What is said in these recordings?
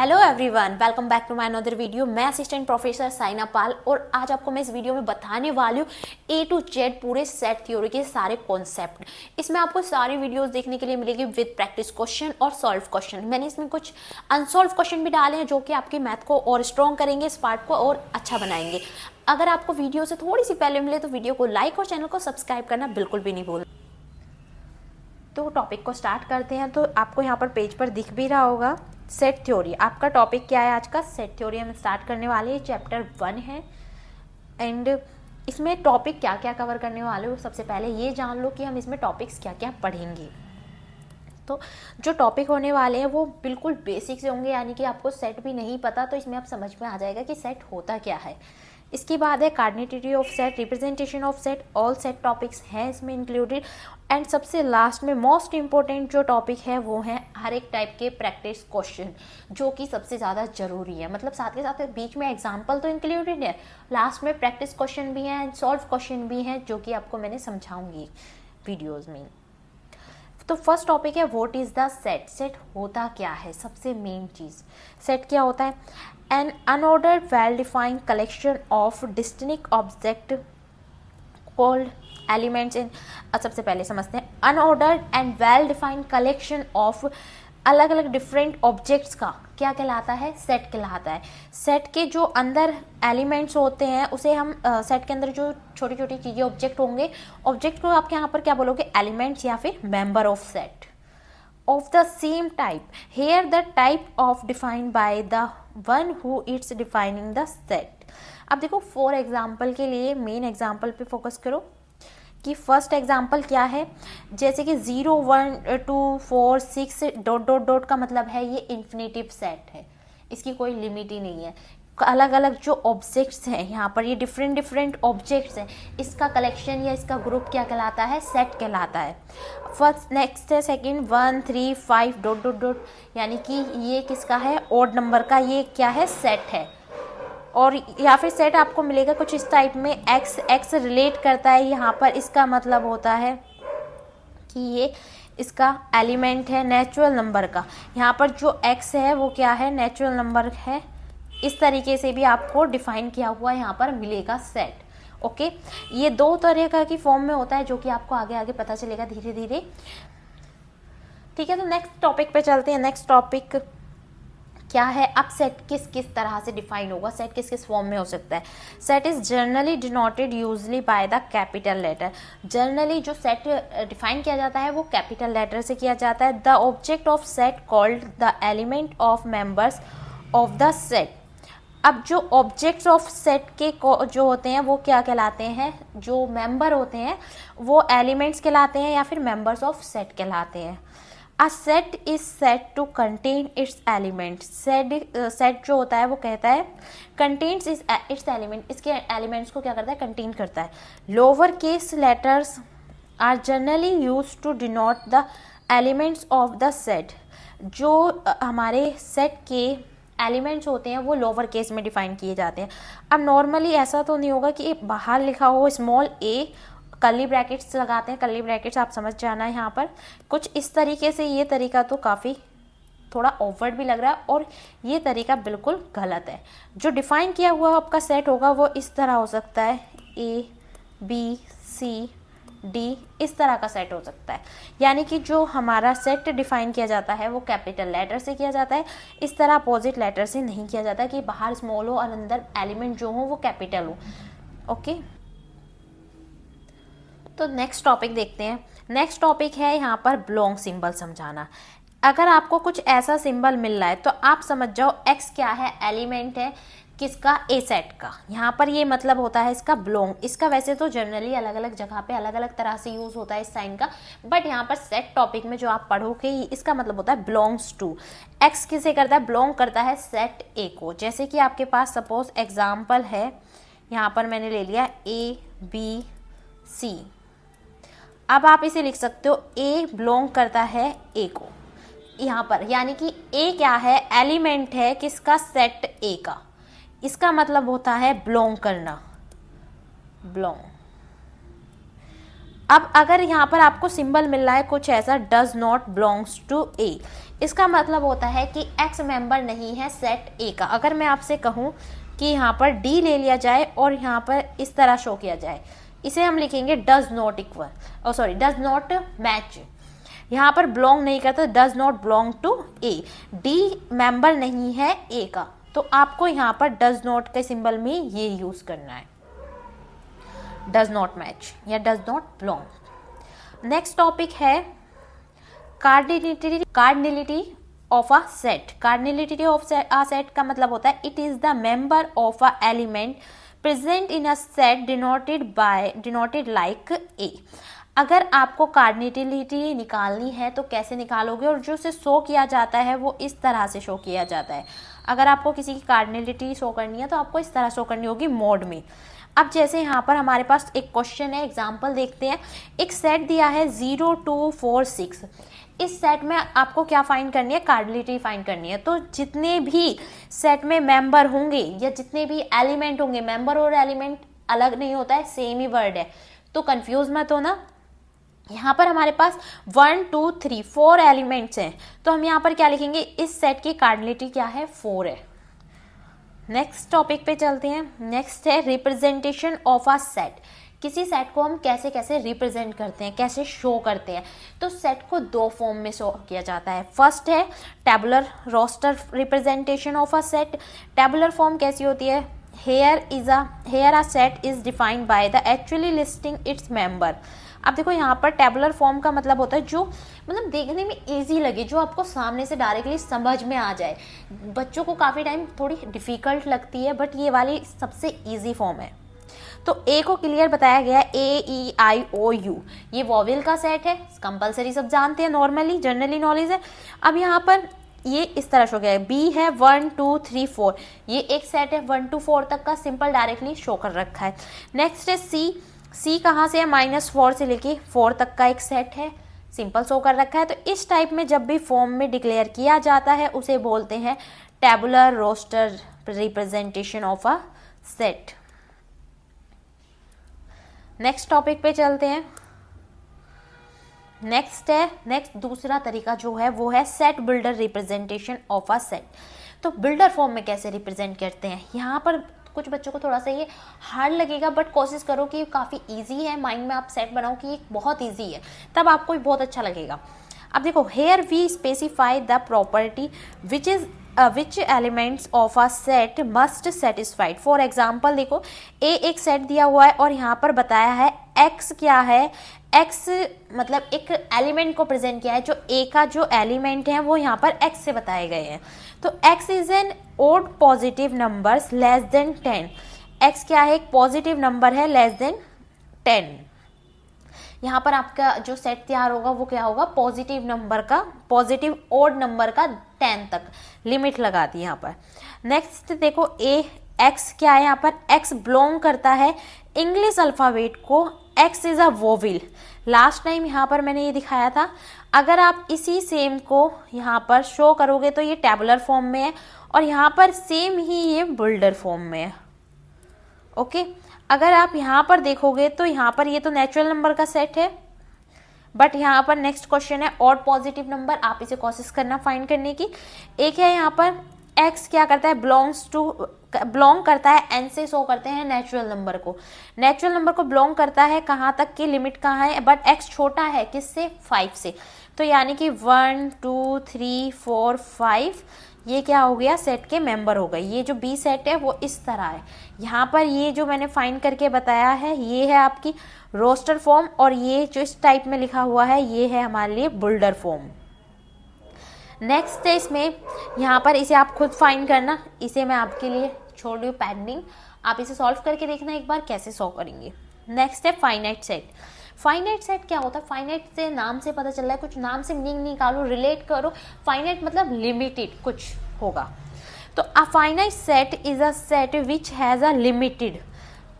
Hello everyone, welcome back to my another video. मैं assistant professor Saina Pal और आज आपको मैं इस वीडियो में बताने वाली हूँ ए टू जेड पूरे सेट थ्योरी के सारे कॉन्सेप्ट। इसमें आपको सारी वीडियोस देखने के लिए मिलेगी विद प्रैक्टिस क्वेश्चन और सॉल्व क्वेश्चन। मैंने इसमें कुछ अनसॉल्व क्वेश्चन भी डाले हैं जो कि आपके मैथ को और स्ट्रॉन्ग करेंगे, इस पार्ट को और अच्छा बनाएंगे। अगर आपको वीडियो से थोड़ी सी पहले मिले तो वीडियो को लाइक और चैनल को सब्सक्राइब करना बिल्कुल भी नहीं भूलना। तो टॉपिक को स्टार्ट करते हैं। तो आपको यहाँ पर पेज पर दिख भी रहा होगा सेट थ्योरी। आपका टॉपिक क्या है आज का? सेट थ्योरी हम स्टार्ट करने वाले हैं। चैप्टर 1 है एंड इसमें टॉपिक क्या क्या कवर करने वाले हो सबसे पहले ये जान लो कि हम इसमें टॉपिक्स क्या क्या पढ़ेंगे। तो जो टॉपिक होने वाले हैं वो बिल्कुल बेसिक से होंगे, यानी कि आपको सेट भी नहीं पता तो इसमें आप समझ में आ जाएगा कि सेट होता क्या है। इसके बाद है cardinality of set, representation of set, all set topics हैं इसमें इंक्लूडेड। एंड सबसे लास्ट में मोस्ट इंपॉर्टेंट जो टॉपिक है वो है हर एक टाइप के प्रैक्टिस क्वेश्चन, जो कि सबसे ज़्यादा जरूरी है। मतलब साथ के साथ बीच में एग्जाम्पल तो इंक्लूडेड है, लास्ट में प्रैक्टिस क्वेश्चन भी हैं, सॉल्व क्वेश्चन भी हैं, जो कि आपको मैंने समझाऊंगी वीडियोज़ में। तो फर्स्ट टॉपिक है what is the set. Set होता क्या है? सबसे मेन चीज सेट क्या होता है? An unordered well defined collection of distinct object called elements in. सबसे पहले समझते हैं unordered and well defined collection of अलग अलग डिफरेंट ऑब्जेक्ट्स का क्या कहलाता है? सेट कहलाता है। सेट के जो अंदर एलिमेंट्स होते हैं उसे हम सेट के अंदर जो छोटी छोटी चीजें ऑब्जेक्ट होंगे, ऑब्जेक्ट को आप यहाँ पर क्या बोलोगे? एलिमेंट्स या फिर member of set of the same type. Here the type of defined by the one who is defining the set. अब देखो फॉर एग्जाम्पल के लिए मेन एग्जाम्पल पे फोकस करो कि फर्स्ट एग्जाम्पल क्या है। जैसे कि 0 1 2 4 6 डॉट डॉट डॉट का मतलब है ये इन्फिनेटिव सेट है, इसकी कोई लिमिट ही नहीं है। अलग अलग जो ऑब्जेक्ट्स हैं यहाँ पर, ये डिफरेंट डिफरेंट ऑब्जेक्ट्स हैं, इसका कलेक्शन या इसका ग्रुप क्या कहलाता है? सेट कहलाता है। फर्स्ट नेक्स्ट है सेकंड 1 3 5 डॉट डॉट डॉट, यानी कि ये किसका है? ऑड नंबर का, ये क्या है? सेट है। और या फिर सेट आपको मिलेगा कुछ इस टाइप में, एक्स एक्स रिलेट करता है यहाँ पर, इसका मतलब होता है कि ये इसका एलिमेंट है नेचुरल नंबर का। यहाँ पर जो एक्स है वो क्या है? नेचुरल नंबर है। इस तरीके से भी आपको डिफाइन किया हुआ यहाँ पर मिलेगा सेट। ओके, ये दो तरह का की फॉर्म में होता है जो कि आपको आगे आगे पता चलेगा धीरे धीरे। ठीक है, तो नेक्स्ट टॉपिक पे चलते हैं। नेक्स्ट टॉपिक क्या है? अब सेट किस किस तरह से डिफाइन होगा, सेट किस किस फॉर्म में हो सकता है? Set is generally denoted usually by the capital letter. Generally जो सेट डिफाइन किया जाता है वो कैपिटल लेटर से किया जाता है। The object of set called the element of members of the set. अब जो ऑब्जेक्ट्स ऑफ सेट के जो होते हैं वो क्या कहलाते हैं? जो मेंबर होते हैं वो एलिमेंट्स कहलाते हैं या फिर मेंबर्स ऑफ सेट कहलाते हैं। A set is set to contain its elements. Set जो होता है वो कहता है कंटेन्स इट्स एलिमेंट, इसके एलिमेंट्स को क्या करता है? कंटेन करता है। Lower case letters are generally use to denote the elements of the set. जो हमारे सेट के एलिमेंट्स होते हैं वो लोअर केस में डिफाइन किए जाते हैं। अब नॉर्मली ऐसा तो नहीं होगा कि बाहर लिखा हो स्मॉल ए, कर्ली ब्रैकेट्स लगाते हैं, कर्ली ब्रैकेट्स आप समझ जाना है यहाँ पर कुछ इस तरीके से। ये तरीका तो काफ़ी थोड़ा ऑकवर्ड भी लग रहा है और ये तरीका बिल्कुल गलत है। जो डिफाइन किया हुआ आपका सेट होगा वो इस तरह हो सकता है, ए बी सी डी, इस तरह का सेट हो सकता है। यानी कि जो हमारा सेट डिफाइन किया जाता है वो कैपिटल लेटर से किया जाता है, इस तरह अपोजिट लेटर से नहीं किया जाता कि बाहर स्मॉल हो और अंदर एलिमेंट जो हो वो कैपिटल हो। ओके, तो नेक्स्ट टॉपिक देखते हैं। नेक्स्ट टॉपिक है यहाँ पर बिलोंग सिंबल समझाना। अगर आपको कुछ ऐसा सिंबल मिल रहा है तो आप समझ जाओ एक्स क्या है? एलिमेंट है किसका? ए सेट का। यहाँ पर ये मतलब होता है इसका बिलोंग। इसका वैसे तो जनरली अलग अलग जगह पे अलग अलग तरह से यूज होता है इस साइन का, बट यहाँ पर सेट टॉपिक में जो आप पढ़ोगे इसका मतलब होता है बिलोंग्स टू। एक्स किसे करता है? बिलोंग करता है सेट ए को। जैसे कि आपके पास सपोज एग्जाम्पल है, यहाँ पर मैंने ले लिया ए बी सी। अब आप इसे लिख सकते हो ए बिलोंग करता है ए को यहाँ पर, यानी कि ए क्या है? एलिमेंट है किसका? सेट ए का। इसका मतलब होता है बिलोंग करना, बिलोंग। अब अगर यहाँ पर आपको सिंबल मिल रहा है कुछ ऐसा, डज नॉट बिलोंग्स टू ए, इसका मतलब होता है कि एक्स मेंबर नहीं है सेट ए का। अगर मैं आपसे कहूँ कि यहाँ पर डी ले लिया जाए और यहाँ पर इस तरह शो किया जाए, इसे हम लिखेंगे does not equal, sorry does not match. यहाँ पर बिलोंग नहीं करता, does not belong to A, D member नहीं है ए का, तो आपको यहाँ पर डज नॉट के सिंबल में ये यूज करना है, डज नॉट मैच या does not belong. Next topic है cardinality of a set. Cardinality of a set का मतलब होता है it is the member of a element present in a set denoted like A. अगर आपको कार्डिनलिटी निकालनी है तो कैसे निकालोगे, और जो उसे शो किया जाता है वो इस तरह से शो किया जाता है। अगर आपको किसी की कार्डिनलिटी शो करनी है तो आपको इस तरह शो करनी होगी, मोड में। अब जैसे यहाँ पर हमारे पास एक क्वेश्चन है, एग्जाम्पल देखते हैं। एक सेट दिया है 0 2 4 6, इस सेट में आपको क्या फाइंड करनी है, कार्डिनलिटी फाइंड करनी है। तो जितने भी सेट में मेंबर होंगे या जितने भी एलिमेंट होंगे, मेंबर और एलिमेंट अलग नहीं होता है, सेम ही वर्ड है, तो कंफ्यूज मत हो ना। यहाँ पर हमारे पास 1 2 3 4 एलिमेंट्स हैं, तो हम यहाँ पर क्या लिखेंगे, इस सेट की कार्डिनलिटी क्या है, 4 है। नेक्स्ट टॉपिक पे चलते हैं। नेक्स्ट है रिप्रेजेंटेशन ऑफ अ सेट। किसी सेट को हम कैसे कैसे रिप्रेजेंट करते हैं, कैसे शो करते हैं। तो सेट को दो फॉर्म में शो किया जाता है। फर्स्ट है tabular roster representation of a set. Tabular form कैसी होती है, here a set is defined by the actually listing its member। अब देखो यहाँ पर टेबुलर फॉर्म का मतलब होता है जो मतलब देखने में इजी लगे, जो आपको सामने से डायरेक्टली समझ में आ जाए। बच्चों को काफ़ी टाइम थोड़ी डिफिकल्ट लगती है, बट ये वाली सबसे इजी फॉर्म है। तो ए को क्लियर बताया गया, AEIOU, ये वॉवेल का सेट है, कंपलसरी सब जानते हैं, नॉर्मली जनरली नॉलेज है। अब यहाँ पर ये इस तरह शो किया है, बी है 1 2 3 4, ये एक सेट है 1 to 4 तक का, सिंपल डायरेक्टली शो कर रखा है। नेक्स्ट है सी कहाँ से है, -4 से लेके 4 तक का एक सेट है, सिंपल शो कर रखा है। तो इस टाइप में जब भी फॉर्म में डिक्लेयर किया जाता है उसे बोलते हैं tabular roster representation of a set. Next topic पे चलते हैं। नेक्स्ट दूसरा तरीका जो है वो है set builder representation of a set. तो बिल्डर फॉर्म में कैसे रिप्रेजेंट करते हैं, यहाँ पर कुछ बच्चों को थोड़ा सा ये हार्ड लगेगा, बट कोशिश करो कि काफ़ी इजी है, माइंड में आप सेट बनाओ कि ये बहुत इजी है, तब आपको बहुत अच्छा लगेगा। अब देखो, here we specify the property which elements of a set must satisfied. For example देखो, ए एक सेट दिया हुआ है और यहाँ पर बताया है एक्स क्या है, एक्स मतलब एक एलिमेंट को प्रेजेंट किया है, जो ए का जो एलिमेंट है वो यहाँ पर एक्स से बताए गए हैं। तो X is an odd positive numbers less than 10। X क्या है, एक पॉजिटिव नंबर है लेस देन 10। यहाँ पर आपका जो सेट तैयार होगा वो क्या होगा, पॉजिटिव नंबर का, पॉजिटिव ओड नंबर का 10 तक लिमिट लगा दी यहाँ पर। नेक्स्ट देखो, एक्स क्या है, यहाँ पर एक्स बिलोंग करता है इंग्लिश अल्फाबेट को, x is a vowel. Last time यहाँ पर मैंने ये दिखाया था, अगर आप इसी सेम को यहाँ पर शो करोगे तो ये टेबुलर फॉर्म में है, और यहाँ पर सेम ही ये बिल्डर फॉर्म में है। ओके, अगर आप यहाँ पर देखोगे तो यहाँ पर ये तो नेचुरल नंबर का सेट है, बट यहाँ पर नेक्स्ट क्वेश्चन है ऑड पॉजिटिव नंबर, आप इसे कोशिश करना फाइंड करने की। एक है यहाँ पर एक्स क्या करता है, बिलोंग करता है, एन से शो करते हैं नेचुरल नंबर को। नेचुरल नंबर को बिलोंग करता है कहाँ तक की, लिमिट कहाँ है, बट एक्स छोटा है किससे, 5 से। तो यानी कि 1 2 3 4 5 ये क्या हो गया, सेट के मेंबर हो गए। ये जो बी सेट है वो इस तरह है। यहाँ पर ये जो मैंने फाइंड करके बताया है ये है आपकी रोस्टर फॉर्म, और ये जो इस टाइप में लिखा हुआ है ये है हमारे लिए बिल्डर फॉर्म। नेक्स्ट है इसमें, यहाँ पर इसे आप खुद फाइंड करना, इसे मैं आपके लिए छोड़ रही हूँ पेंडिंग, आप इसे सॉल्व करके देखना एक बार कैसे सॉल्व करेंगे। नेक्स्ट है फाइनाइट सेट। फाइनाइट सेट क्या होता है, फाइनाइट से नाम से पता चल रहा है, कुछ नाम से मीनिंग निकालो, रिलेट करो। फाइनाइट मतलब लिमिटेड कुछ होगा। तो a finite set is a set which has a limited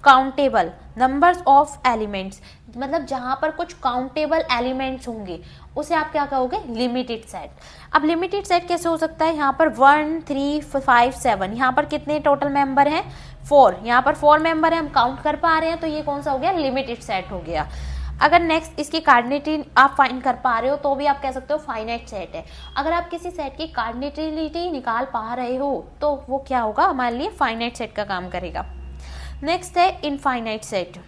countable numbers of elements, मतलब जहां पर कुछ काउंटेबल एलिमेंट्स होंगे उसे आप क्या कहोगे, लिमिटेड सेट। अब लिमिटेड सेट कैसे हो सकता है, यहाँ पर 1 3 5 7, यहाँ पर कितने टोटल मेंबर हैं, 4, यहाँ पर 4 मेंबर है, हम काउंट कर पा रहे हैं, तो ये कौन सा हो गया, लिमिटेड सेट हो गया। अगर नेक्स्ट इसकी कार्डिनेटिविटी आप फाइंड कर पा रहे हो तो भी आप कह सकते हो फाइनाइट सेट है। अगर आप किसी सेट की कार्डिनेटिविटी निकाल पा रहे हो तो वो क्या होगा, हमारे लिए फाइनाइट सेट का काम करेगा। नेक्स्ट है इनफाइनाइट सेट।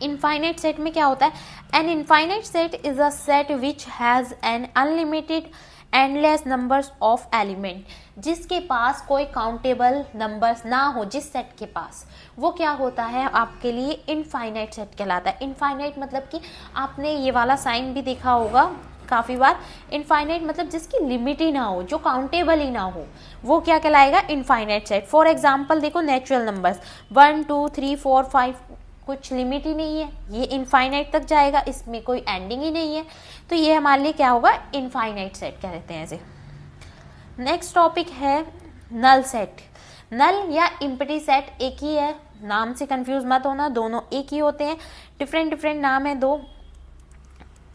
इनफाइनाइट सेट में क्या होता है, an infinite set is a set which has an unlimited endless numbers of element, जिसके पास कोई काउंटेबल नंबर्स ना हो, जिस सेट के पास, वो क्या होता है आपके लिए इनफाइनाइट सेट कहलाता है। इनफाइनाइट मतलब कि आपने ये वाला साइन भी देखा होगा काफ़ी बार, इनफाइनाइट मतलब जिसकी लिमिट ही ना हो, जो काउंटेबल ही ना हो, वो क्या कहलाएगा, इनफाइनाइट सेट। फॉर एग्जाम्पल देखो नेचुरल नंबर्स 1 2 3 4 5, कुछ लिमिट ही नहीं है, ये इनफाइनाइट तक जाएगा, इसमें कोई एंडिंग ही नहीं है, तो ये हमारे लिए क्या होगा, इनफाइनाइट सेट कहते हैं ऐसे। नेक्स्ट टॉपिक है नल सेट। नल या इम्पटी सेट एक ही है, नाम से कंफ्यूज मत होना, दोनों एक ही होते हैं, डिफरेंट डिफरेंट नाम है दो।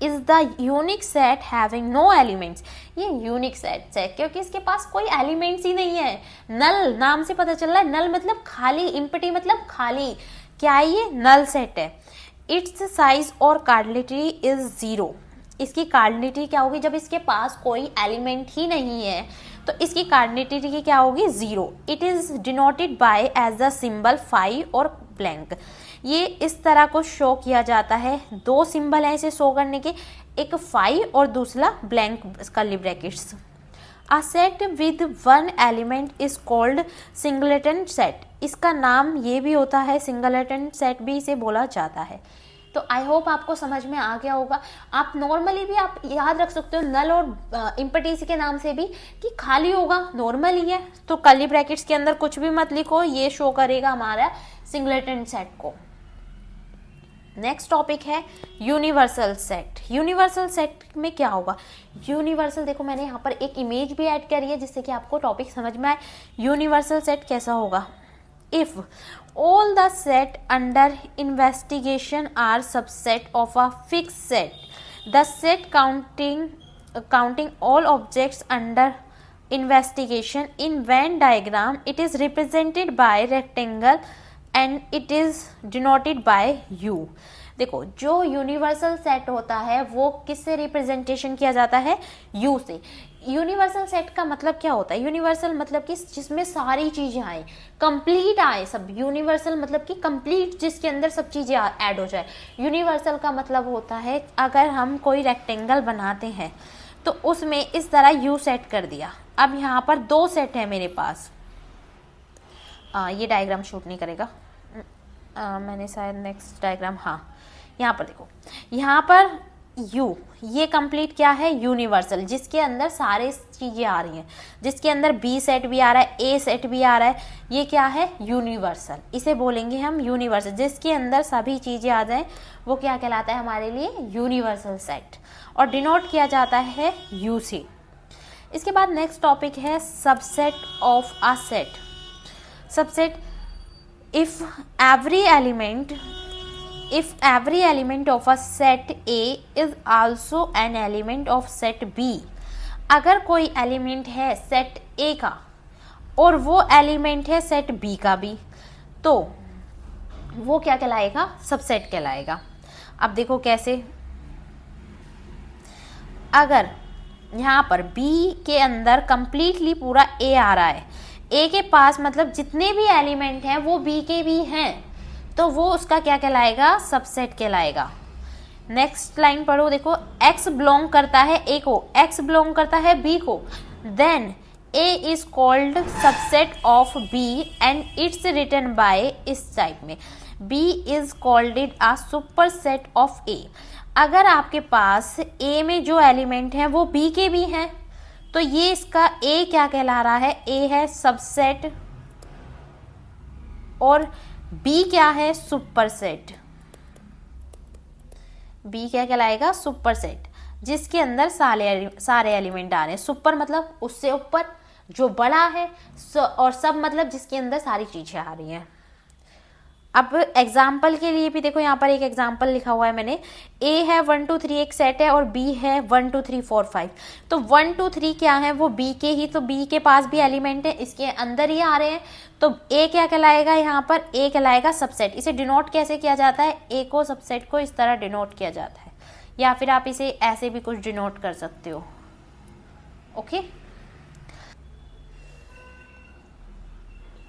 Is the unique set having no elements, ये यूनिक सेट है क्योंकि इसके पास कोई एलिमेंट्स ही नहीं है। नल नाम से पता चल रहा है, नल मतलब खाली, इम्पटी मतलब खाली, क्या है ये, नल सेट है। इट्स साइज और कार्डिनेटिविटी इज 0, इसकी कार्डिनेटिविटी क्या होगी, जब इसके पास कोई एलिमेंट ही नहीं है तो इसकी कार्डिनेटिविटी क्या होगी, 0। It is denoted by as the symbol phi और ब्लैंक, ये इस तरह को शो किया जाता है, दो सिंबल है इसे शो करने के, एक फाई और दूसरा blank curly brackets. A set with one element is called singleton set, इसका नाम ये भी होता है, सिंगलेटन सेट भी इसे बोला जाता है। तो आई होप आपको समझ में आ गया होगा। आप नॉर्मली भी आप याद रख सकते हो नल और इम्पटीसी के नाम से भी कि खाली होगा, नॉर्मल ही है, तो कर्ली ब्रैकेट्स के अंदर कुछ भी मत लिखो, ये शो करेगा हमारा सिंगलेटन सेट को। नेक्स्ट टॉपिक है यूनिवर्सल सेट। यूनिवर्सल सेट में क्या होगा, यूनिवर्सल देखो मैंने यहाँ पर एक इमेज भी ऐड करी है जिससे कि आपको टॉपिक समझ में आए। यूनिवर्सल सेट कैसा होगा, if all the set under investigation are subset of a fix set, the set counting all objects under investigation in Venn diagram, it is represented by rectangle and it is denoted by U। देखो जो universal set होता है वो किससे representation किया जाता है, U से। यूनिवर्सल सेट का मतलब क्या होता है, यूनिवर्सल मतलब कि जिसमें सारी चीजें आए, कंप्लीट आए सब। यूनिवर्सल मतलब कि कंप्लीट, जिसके अंदर सब चीजें ऐड हो जाए। यूनिवर्सल का मतलब होता है अगर हम कोई रेक्टेंगल बनाते हैं तो उसमें इस तरह यू सेट कर दिया। अब यहाँ पर दो सेट है मेरे पास, ये डायग्राम शूट नहीं करेगा, मैंने शायद नेक्स्ट डायग्राम, हाँ यहाँ पर देखो, यहाँ पर यू, ये कंप्लीट क्या है, यूनिवर्सल, जिसके अंदर सारे चीजें आ रही हैं, जिसके अंदर बी सेट भी आ रहा है, ए सेट भी आ रहा है, ये क्या है, यूनिवर्सल, इसे बोलेंगे हम यूनिवर्सल। जिसके अंदर सभी चीजें आ जाएं वो क्या कहलाता है हमारे लिए, यूनिवर्सल सेट, और डिनोट किया जाता है यू से। इसके बाद नेक्स्ट टॉपिक है subset of a set. Subset, if every element of a set A is also an element of set B, अगर कोई एलिमेंट है सेट A का और वो एलिमेंट है सेट B का भी, तो वो क्या कहलाएगा, सबसेट कहलाएगा। अब देखो कैसे, अगर यहाँ पर B के अंदर कंप्लीटली पूरा A आ रहा है, ए के पास मतलब जितने भी एलिमेंट हैं वो बी के भी हैं, तो वो उसका क्या कहलाएगा, सबसेट कहलाएगा। नेक्स्ट लाइन पढ़ो, देखो एक्स बिलोंग करता है ए को, एक्स बिलोंग करता है बी को, then A is called subset of B and it's written by, इस टाइप में B is called it a super set of A. अगर आपके पास ए में जो एलिमेंट हैं वो बी के भी हैं तो ये इसका ए क्या कहला रहा है, ए है सबसेट, और बी क्या है, सुपर सेट। बी क्या कहलाएगा, सुपर सेट, जिसके अंदर सारे एलिमेंट आ रहे हैं। सुपर मतलब उससे ऊपर, जो बड़ा है, और सब मतलब जिसके अंदर सारी चीजें आ रही हैं। अब एग्जाम्पल के लिए भी देखो, यहाँ पर एक एग्जाम्पल लिखा हुआ है मैंने, ए है 1 2 3 एक सेट है और बी है 1 2 3 4 5। तो 1 2 3 क्या है, वो बी के ही, तो बी के पास भी एलिमेंट है, इसके अंदर ही आ रहे हैं, तो ए क्या कहलाएगा, यहाँ पर ए कहलाएगा सबसेट। इसे डिनोट कैसे किया जाता है, ए को सबसेट को इस तरह डिनोट किया जाता है, या फिर आप इसे ऐसे भी कुछ डिनोट कर सकते हो। ओके,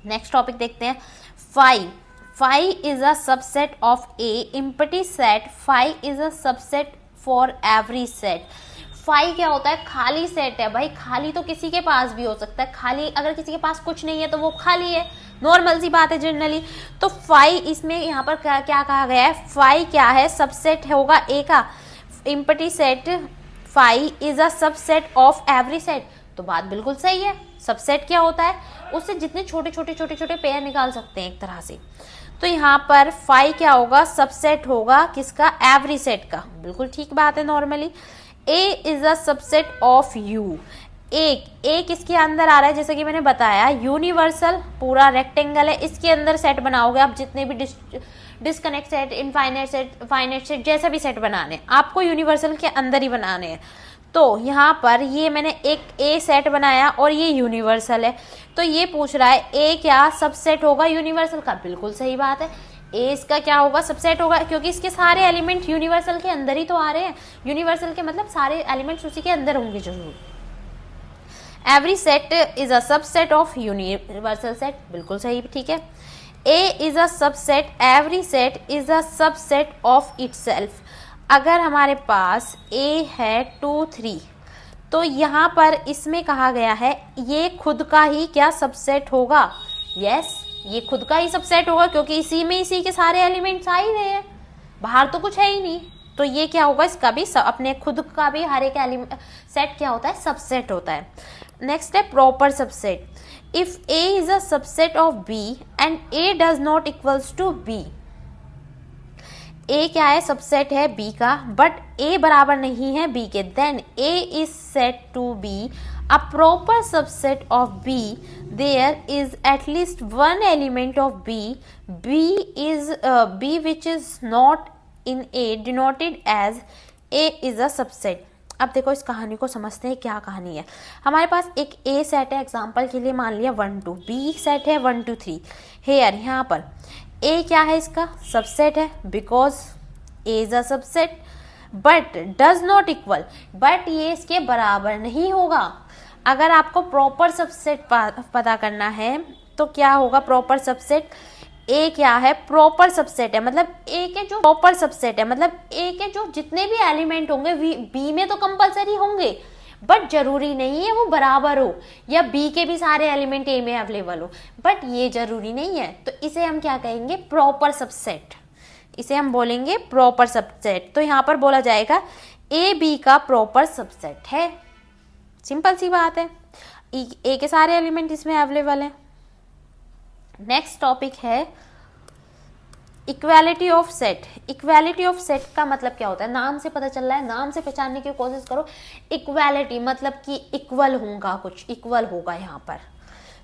नेक्स्ट टॉपिक देखते हैं, phi is a subset of a empty set, phi is a subset for every set. Phi क्या होता है, खाली सेट है भाई, खाली तो किसी के पास भी हो सकता है, खाली अगर किसी के पास कुछ नहीं है तो वो खाली है, नॉर्मल सी बात है जनरली। तो फाई इसमें यहाँ पर क्या कहा गया है, फाई क्या है, सबसेट होगा ए का, empty set phi is a subset of every set. तो बात बिल्कुल सही है, सबसेट क्या होता है, उससे जितने छोटे छोटे पेयर निकाल सकते हैं एक तरह से। तो यहाँ पर फाई क्या होगा, सबसेट होगा किसका, एवरी सेट का, बिल्कुल ठीक बात है normally. A is a subset of U, A किसके अंदर आ रहा है, जैसे कि मैंने बताया यूनिवर्सल, पूरा रेक्टेंगल है, इसके अंदर सेट बनाओगे आप, जितने भी disconnect set, infinite set, finite set, जैसा भी सेट बनाने आपको यूनिवर्सल के अंदर ही बनाने हैं। तो यहाँ पर ये मैंने एक ए सेट बनाया और ये यूनिवर्सल है, तो ये पूछ रहा है ए क्या सबसेट होगा यूनिवर्सल का, बिल्कुल सही बात है, ए इसका क्या होगा, सबसेट होगा, क्योंकि इसके सारे एलिमेंट यूनिवर्सल के अंदर ही तो आ रहे हैं, यूनिवर्सल के मतलब सारे एलिमेंट्स उसी के अंदर होंगे जरूर। Every set is a subset of universal set, बिल्कुल सही, ठीक है। A is a subset, every set is a subset of itself. अगर हमारे पास ए है 2 3, तो यहाँ पर इसमें कहा गया है ये खुद का ही क्या सबसेट होगा, यस ये खुद का ही सबसेट होगा, क्योंकि इसी के सारे एलिमेंट्स आ ही रहे हैं, बाहर तो कुछ है ही नहीं, तो ये क्या होगा, इसका भी अपने खुद का भी हर एक एलिमेंट सेट क्या होता है, सबसेट होता है। नेक्स्ट है proper subset, if A is a subset of B and A does not equals to B. A क्या है, सबसेट है बी का, बट ए बराबर नहीं है बी के, then A is set to be a proper subset of B, there is at least one element of B which is not in A denoted as A is a subset. अब देखो इस कहानी को समझते हैं, क्या कहानी है। हमारे पास एक ए सेट है, एग्जाम्पल के लिए मान लिया 1 2, बी सेट है 1 2 3, हेयर यहाँ पर ए क्या है, इसका सबसेट है, because A is a subset, but does not equal, but ये इसके बराबर नहीं होगा। अगर आपको प्रॉपर सबसेट पता करना है तो क्या होगा, प्रॉपर सबसेट, ए क्या है, प्रॉपर सबसेट है, मतलब ए के जो प्रॉपर सबसेट है, मतलब ए के जो जितने भी एलिमेंट होंगे बी में तो कंपलसरी होंगे, बट जरूरी नहीं है वो बराबर हो, या बी के भी सारे एलिमेंट ए में अवेलेबल हो, बट ये जरूरी नहीं है। तो इसे हम क्या कहेंगे, प्रॉपर सबसेट, इसे हम बोलेंगे प्रॉपर सबसेट। तो यहाँ पर बोला जाएगा ए बी का प्रॉपर सबसेट है, सिंपल सी बात है, ए के सारे एलिमेंट इसमें अवेलेबल है। नेक्स्ट टॉपिक है equality of set. Equality of set का मतलब क्या होता है, नाम से पता चल रहा है, नाम से पहचानने की कोशिश करो। इक्वालिटी मतलब कि इक्वल होगा, कुछ इक्वल होगा यहाँ पर।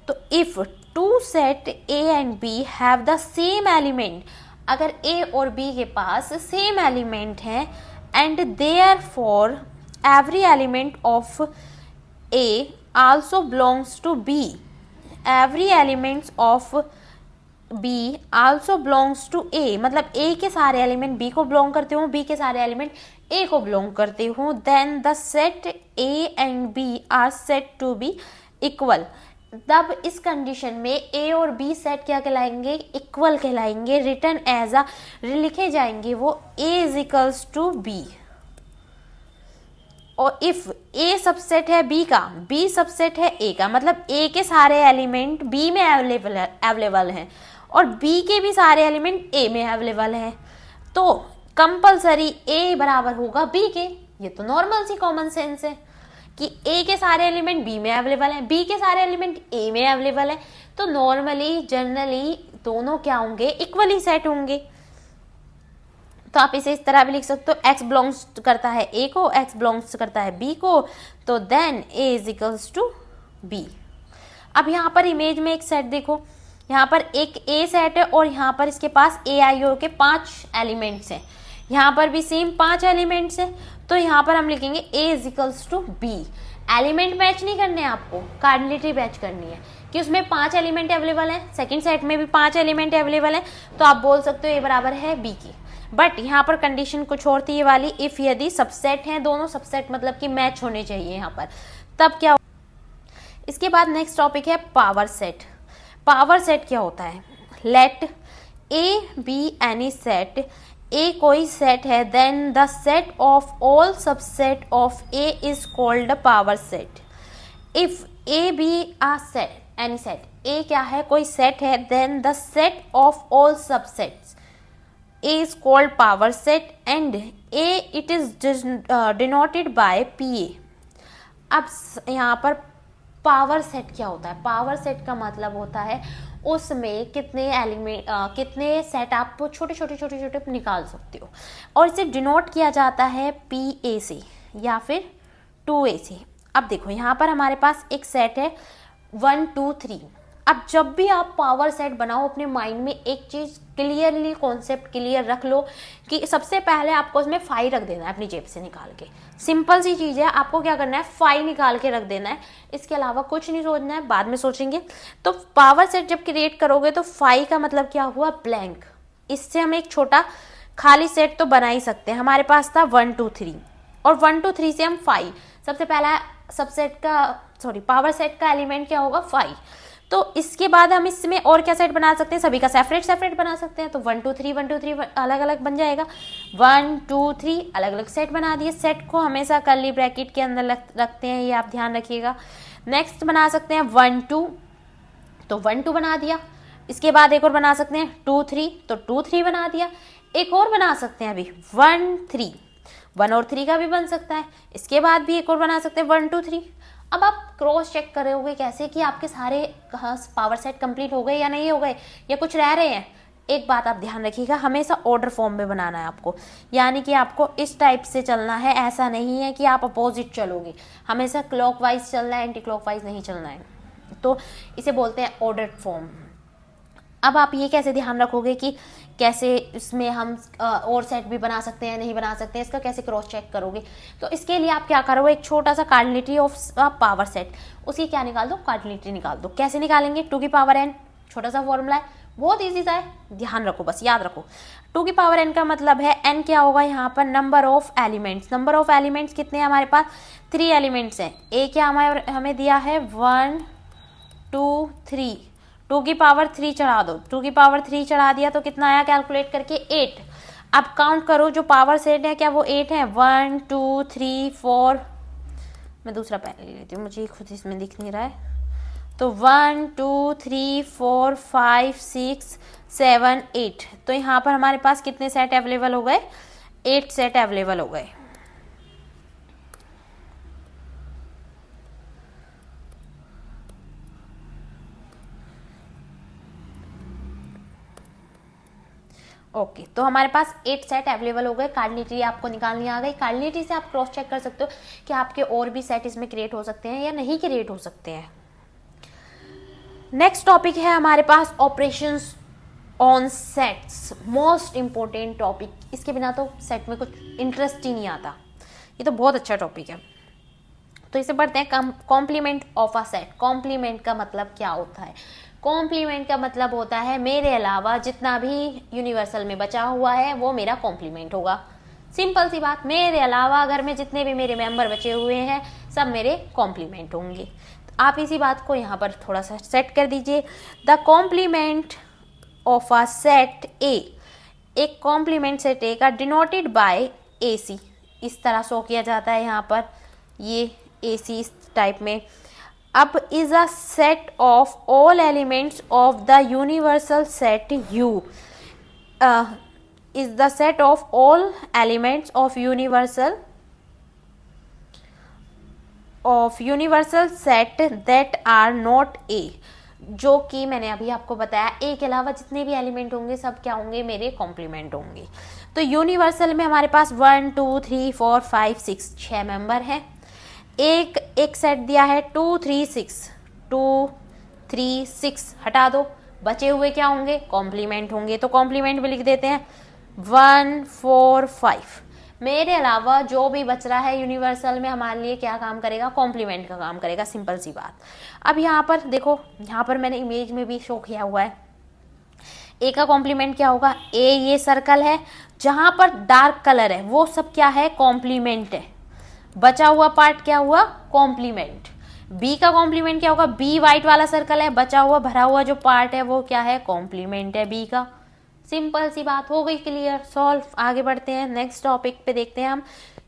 तो if two set A and B have the same element, अगर ए और बी के पास सेम एलिमेंट है, and therefore every element of A also belongs to B, every elements of B also belongs to A, मतलब A के सारे element B को belong करते हो, बी के सारे एलिमेंट ए को बिलोंग करते हो, then the set A and B are set to be equal. तब इस कंडीशन में ए और बी सेट क्या कहलाएंगे, इक्वल कहलाएंगे, रिटर्न एज अ, लिखे जाएंगे वो ए इज इक्वल्स टू बी। और इफ ए सबसेट है बी का, बी सबसेट है ए का, मतलब ए के सारे एलिमेंट बी में अवेलेबल हैं और बी के भी सारे एलिमेंट ए में अवेलेबल हैं, तो कंपलसरी ए बराबर होगा बी के। ये तो नॉर्मल सी कॉमन सेंस है कि ए के सारे एलिमेंट बी में अवेलेबल हैं, बी के सारे एलिमेंट ए में अवेलेबल है, तो नॉर्मली जनरली दोनों क्या होंगे, इक्वली सेट होंगे। तो आप इसे इस तरह भी लिख सकते हो, एक्स बिलोंग्स करता है ए को, एक्स बिलोंग्स करता है बी को, तो then A is equals to B. अब यहाँ पर इमेज में एक सेट देखो, यहाँ पर एक ए सेट है और यहाँ पर इसके पास ए आई ओ के 5 एलिमेंट्स हैं, यहाँ पर भी सेम 5 एलिमेंट्स हैं। तो यहाँ पर हम लिखेंगे A is equals to B. Element match नहीं करने आपको, कार्डिनलिटी मैच करनी है कि उसमें 5 एलिमेंट अवेलेबल है, सेकंड सेट में भी 5 एलिमेंट अवेलेबल है, तो आप बोल सकते हो ए बराबर है बी की। बट यहाँ पर कंडीशन कुछ और थी ये वाली, इफ यदि सबसेट हैं दोनों, सबसेट मतलब कि मैच होने चाहिए यहाँ पर, तब क्या। इसके बाद नेक्स्ट टॉपिक है पावर सेट। पावर सेट क्या होता है, let A be any set, A कोई सेट है, then the set of all subset of A is called power set. If A be a set, any set, A क्या है, कोई set है, then the set of all subsets A is called power set and A it is denoted by PA। अब यहाँ पर power set क्या होता है, पावर सेट का मतलब होता है उसमें कितने एलिमेंट कितने सेट आप छोटे छोटे निकाल सकते हो, और इसे डिनोट किया जाता है PA से या फिर 2A से। अब देखो यहाँ पर हमारे पास एक सेट है 1 2 3। अब जब भी आप पावर सेट बनाओ अपने माइंड में एक चीज क्लियरली, कॉन्सेप्ट क्लियर रख लो कि सबसे पहले आपको उसमें 5 रख देना है अपनी जेब से निकाल के। सिंपल सी चीज है, आपको क्या करना है 5 निकाल के रख देना है, इसके अलावा कुछ नहीं सोचना है, बाद में सोचेंगे। तो पावर सेट जब क्रिएट करोगे तो 5 का मतलब क्या हुआ, ब्लैंक। इससे हम एक छोटा खाली सेट तो बना ही सकते हैं। हमारे पास था 1 2 3 और 1 2 3 से हम 5, सबसे पहला सबसेट का पावर सेट का एलिमेंट क्या होगा 5। तो इसके बाद हम इसमें और क्या सेट बना सकते हैं, सभी का सेपरेट बना सकते हैं। तो 1 2 3 अलग अलग बन जाएगा, 1 2 3 अलग अलग सेट बना दिए। सेट को हमेशा कर्ली ब्रैकेट के अंदर रखते हैं, ये आप ध्यान रखिएगा। नेक्स्ट बना सकते हैं 1 2, तो 1 2 बना दिया। इसके बाद एक और बना सकते हैं 2 3, तो 2 3 बना दिया। एक और बना सकते हैं अभी 1 3, 1 और 3 का भी बन सकता है। इसके बाद भी एक और बना सकते हैं 1 2 3। अब आप क्रॉस चेक करोगे कैसे कि आपके सारे पावर सेट कंप्लीट हो गए या नहीं हो गए, या कुछ रह रहे हैं। एक बात आप ध्यान रखिएगा, हमेशा ऑर्डर फॉर्म में बनाना है आपको, यानी कि आपको इस टाइप से चलना है। ऐसा नहीं है कि आप अपोजिट चलोगे, हमेशा क्लॉकवाइज चलना है, एंटी क्लॉकवाइज नहीं चलना है। तो इसे बोलते हैं ऑर्डर फॉर्म। अब आप ये कैसे ध्यान रखोगे कि कैसे इसमें हम और सेट भी बना सकते हैं नहीं बना सकते हैं, इसका कैसे क्रॉस चेक करोगे। तो इसके लिए आप क्या करो, एक छोटा सा कार्डिनलिटी ऑफ पावर सेट, उसकी क्या निकाल दो, कार्डिनलिटी निकाल दो। कैसे निकालेंगे, 2 की पावर n, छोटा सा फॉर्मूला है, बहुत ईजी सा है, ध्यान रखो, बस याद रखो। 2 की पावर n का मतलब है n क्या होगा यहाँ पर, number of elements. Number of elements कितने हैं हमारे पास, 3 एलिमेंट्स हैं। ए क्या हमें दिया है 1 2 3, 2 की पावर 3 चढ़ा दो, 2 की पावर 3 चढ़ा दिया तो कितना आया कैलकुलेट करके 8। अब काउंट करो जो पावर सेट है क्या वो 8 है, 1 2 3 4। मैं दूसरा पेन ले लेती हूँ, मुझे खुद इसमें दिख नहीं रहा है। तो 1 2 3 4 5 6 7 8। तो यहाँ पर हमारे पास कितने सेट अवेलेबल हो गए, 8 सेट अवेलेबल हो गए। ओके तो हमारे पास 8 सेट अवेलेबल हो गए। कार्डिनलिटी आपको निकालनी आ गई। कार्डिनलिटी से आप क्रॉस चेक कर सकते हो कि आपके और भी सेट इसमें क्रिएट हो सकते हैं या नहीं क्रिएट हो सकते हैं। नेक्स्ट टॉपिक है हमारे पास operations on sets, most important topic. इसके बिना तो सेट में कुछ इंटरेस्ट ही नहीं आता, ये तो बहुत अच्छा टॉपिक है। तो इसे पढ़ते हैं, complement of a set. Complement का मतलब क्या होता है, कॉम्प्लीमेंट का मतलब होता है मेरे अलावा जितना भी यूनिवर्सल में बचा हुआ है वो मेरा कॉम्प्लीमेंट होगा। सिंपल सी बात, मेरे अलावा घर में जितने भी मेरे मेंबर बचे हुए हैं सब मेरे कॉम्प्लीमेंट होंगे। तो आप इसी बात को यहाँ पर थोड़ा सा सेट कर दीजिए। The complement of a set A, एक कॉम्प्लीमेंट सेट ए का डिनोटेड बाय ए सी, इस तरह शो किया जाता है यहाँ पर, ये ए सी इस टाइप में। अब is a set of all elements of the universal set U, is the set of all elements of universal set that are not A, जो कि मैंने अभी आपको बताया ए के अलावा जितने भी एलिमेंट होंगे सब क्या होंगे, मेरे कॉम्प्लीमेंट होंगे। तो यूनिवर्सल में हमारे पास 1 2 3 4 5 6 6 मेंबर हैं। एक सेट दिया है 2 3 6, 2 3 6 हटा दो, बचे हुए क्या होंगे, कॉम्प्लीमेंट होंगे। तो कॉम्प्लीमेंट में लिख देते हैं 1 4 5। मेरे अलावा जो भी बच रहा है यूनिवर्सल में हमारे लिए क्या काम करेगा, कॉम्प्लीमेंट का काम करेगा, सिंपल सी बात। अब यहाँ पर देखो, यहाँ पर मैंने इमेज में भी शो किया हुआ है, ए का कॉम्प्लीमेंट क्या होगा, ए ये सर्कल है, जहां पर डार्क कलर है वो सब क्या है, कॉम्प्लीमेंट है। बचा हुआ पार्ट क्या हुआ, कॉम्प्लीमेंट। बी का कॉम्प्लीमेंट क्या होगा, बी व्हाइट वाला सर्कल है, बचा हुआ भरा हुआ जो पार्ट है वो क्या है, कॉम्प्लीमेंट है बी का। सिंपल सी बात हो गई, क्लियर, सॉल्व। आगे बढ़ते हैं, नेक्स्ट टॉपिक पे देखते हैं हम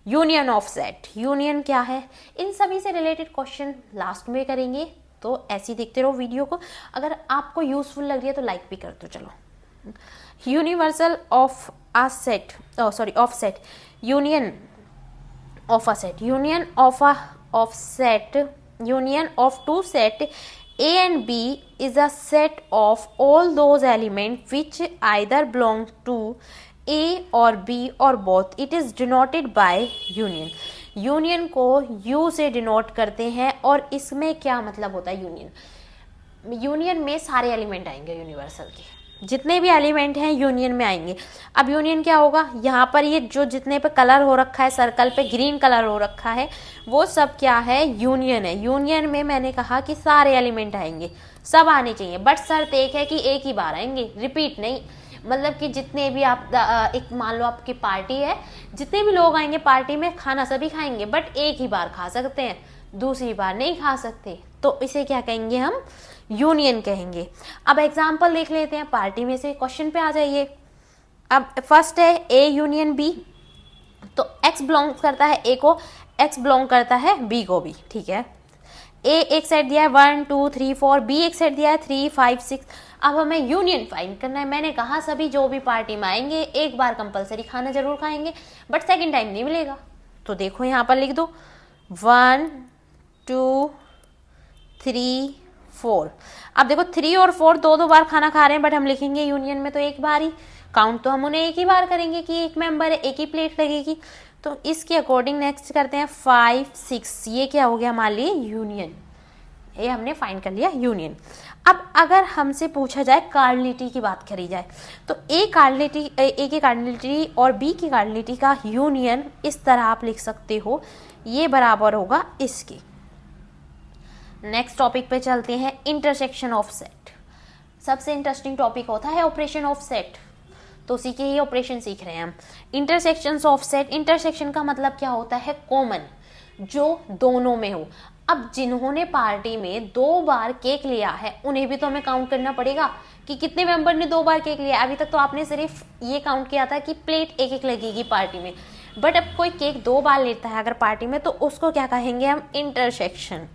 यूनियन ऑफ सेट। यूनियन क्या है, इन सभी से रिलेटेड क्वेश्चन लास्ट में करेंगे, तो ऐसे ही देखते रहो वीडियो को। अगर आपको यूजफुल लग रही है तो लाइक भी कर दो। चलो, universal of a set, sorry of set, union of a set, union of set, union of two set A and B is a set of all those elements which either belong to A or B or both. It is denoted by union. Union को U से denote करते हैं, और इसमें क्या मतलब होता है यूनियन, यूनियन में सारे एलिमेंट आएंगे यूनिवर्सल के, जितने भी एलिमेंट हैं यूनियन में आएंगे। अब यूनियन क्या होगा, यहाँ पर ये जो जितने पे कलर हो रखा है, सर्कल पे ग्रीन कलर हो रखा है, वो सब क्या है, यूनियन है। यूनियन में मैंने कहा कि सारे एलिमेंट आएंगे, सब आने चाहिए, बट शर्त एक है कि एक ही बार आएंगे, रिपीट नहीं। मतलब कि जितने भी आप एक मान लो आपकी पार्टी है, जितने भी लोग आएंगे पार्टी में, खाना सभी खाएंगे, बट एक ही बार खा सकते हैं, दूसरी बार नहीं खा सकते, तो इसे क्या कहेंगे हम, यूनियन कहेंगे। अब एग्जाम्पल देख लेते हैं, पार्टी में से क्वेश्चन पे आ जाइए। अब फर्स्ट है ए यूनियन बी, तो एक्स बिलोंग करता है ए को, एक्स बिलोंग करता है बी को भी, ठीक है। ए एक सेट दिया है 1 2 3 4, बी एक सेट दिया है 3 5 6। अब हमें यूनियन फाइंड करना है। मैंने कहा सभी जो भी पार्टी में आएंगे एक बार कंपलसरी खाना जरूर खाएंगे, बट सेकंड टाइम नहीं मिलेगा। तो देखो यहाँ पर लिख दो 1 2 3 4। अब देखो 3 और 4 दो बार खाना खा रहे हैं, बट हम लिखेंगे यूनियन में तो एक बार ही, काउंट तो हम उन्हें एक ही बार करेंगे कि एक मेंबर है, एक ही प्लेट लगेगी। तो इसके अकॉर्डिंग नेक्स्ट करते हैं 5 6, ये क्या हो गया हमारे लिए, यूनियन। ये हमने फाइंड कर लिया यूनियन। अब अगर हमसे पूछा जाए कार्डिनलिटी की बात करी जाए, तो ए की कार्डिनलिटी और बी की कार्डिनलिटी का यूनियन इस तरह आप लिख सकते हो, ये बराबर होगा इसके। नेक्स्ट टॉपिक पे चलते हैं, इंटरसेक्शन ऑफ सेट। सबसे इंटरेस्टिंग टॉपिक होता है ऑपरेशन ऑफ सेट, तो सीखे ये ऑपरेशन सीख रहे हैं हम। इंटरसेक्शन ऑफ सेट, इंटरसेक्शन का मतलब क्या होता है, कॉमन, जो दोनों में हो। अब जिन्होंने पार्टी में 2 बार केक लिया है, उन्हें भी तो हमें काउंट करना पड़ेगा कि कितने मेंबर ने 2 बार केक लिया। अभी तक तो आपने सिर्फ ये काउंट किया था कि प्लेट एक एक लगेगी पार्टी में, बट अब कोई केक 2 बार लेता है अगर पार्टी में, तो उसको क्या कहेंगे हम, इंटरसेक्शन।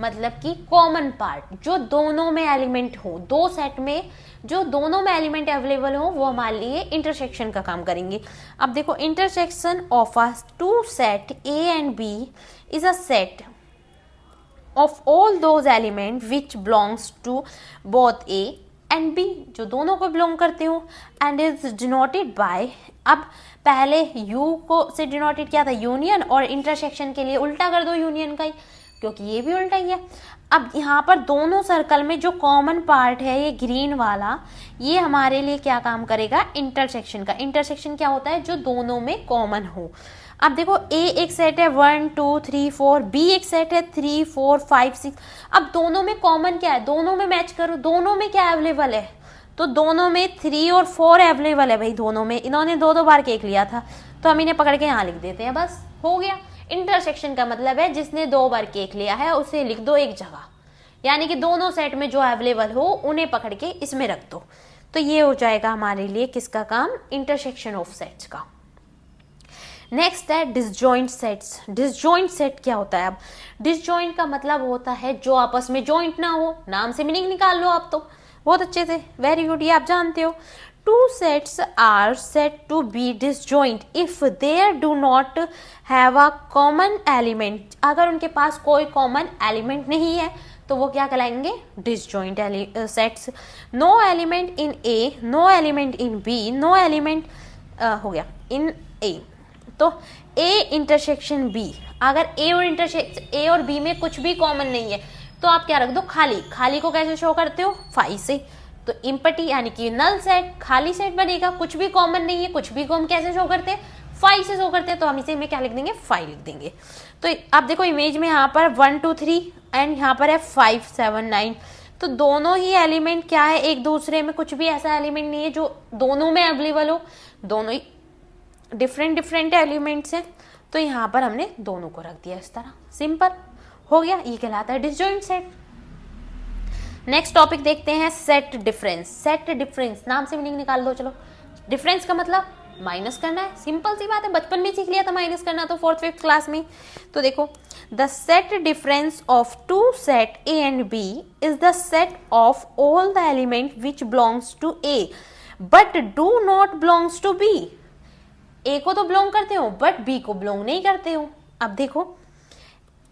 मतलब कि कॉमन पार्ट, जो दोनों में एलिमेंट हो, 2 सेट में जो दोनों में एलिमेंट अवेलेबल हो, वो हमारे लिए इंटरसेक्शन का काम करेंगे। अब देखो, intersection of a 2 set A and B is a set of all those element which belongs to both A and B, जो दोनों को बिलोंग करते हो, एंड इज डिनोटेड बाय। अब पहले यू को से डिनोटेड किया था यूनियन, और इंटरसेक्शन के लिए उल्टा कर दो यूनियन का ही, क्योंकि ये भी उल्टा ही है। अब यहाँ पर दोनों सर्कल में जो कॉमन पार्ट है, ये ग्रीन वाला, ये हमारे लिए क्या काम करेगा, इंटरसेक्शन का। इंटरसेक्शन क्या होता है, जो दोनों में कॉमन हो। अब देखो, ए एक सेट है 1 2 3 4, बी एक सेट है 3 4 5 6। अब दोनों में कॉमन क्या है, दोनों में मैच करो, दोनों में क्या अवेलेबल है, तो दोनों में 3 और 4 अवेलेबल है भाई। दोनों में इन्होंने 2 बार केक लिया था, तो हम इन्हें पकड़ के यहाँ लिख देते हैं, बस हो गया। इंटरसेक्शन का मतलब है जिसने 2 बार केक लिया है उसे लिख दो एक जगह, यानी कि दोनों सेट में जो अवेलेबल हो उन्हें पकड़ के इसमें रख दो। तो ये हो जाएगा हमारे लिए किसका काम, इंटरसेक्शन ऑफ सेट्स का। नेक्स्ट है डिसजॉइंट सेट्स। डिसजॉइंट सेट क्या होता है, अब डिसजॉइंट का मतलब होता है जो आपस में जॉइंट ना हो। नाम से मीनिंग निकाल लो आप तो बहुत अच्छे से, वेरी गुड, ये आप जानते हो। 2 sets are said to be disjoint if they do not have a common element। अगर उनके पास कोई कॉमन एलिमेंट नहीं है तो वो क्या कहलाएंगे, disjoint sets. No element in A, no element in B, no element हो गया इन ए, तो ए इंटरसेक्शन बी। अगर ए और बी में कुछ भी कॉमन नहीं है तो आप क्या रख दो, खाली। खाली को कैसे शो करते हो, 5 से, तो इम्पटी यानी कि नल सेट, खाली सेट बनेगा, कुछ भी कॉमन नहीं है, कुछ भी को हम कैसे शो करते हैं, 5 से शो करते हैं, तो हम इसे में क्या लिख देंगे, 5 लिख देंगे। तो आप देखो इमेज में यहाँ पर 1 2 3 एंड यहाँ पर है 5 7 9, तो दोनों ही एलिमेंट क्या है, एक दूसरे में कुछ भी ऐसा एलिमेंट नहीं है जो दोनों में अवेलेबल हो, दोनों ही डिफरेंट डिफरेंट एलिमेंट्स हैं, तो यहाँ पर हमने दोनों को रख दिया इस तरह, सिंपल हो गया, ये कहलाता है डिसजॉइंट सेट। नेक्स्ट टॉपिक देखते हैं सेट डिफरेंस। सेट डिफरेंस नाम से मीनिंग निकाल दो, चलो। डिफरेंस का मतलब माइनस करना है, सिंपल सी बात है, बचपन में सीख लिया था माइनस करना तो 4th 5th क्लास में। तो देखो the set difference of two set A and B is the set of all the element which belongs to A but do not belongs to B. A को तो belong करते हो but B को belong नहीं करते हो। अब देखो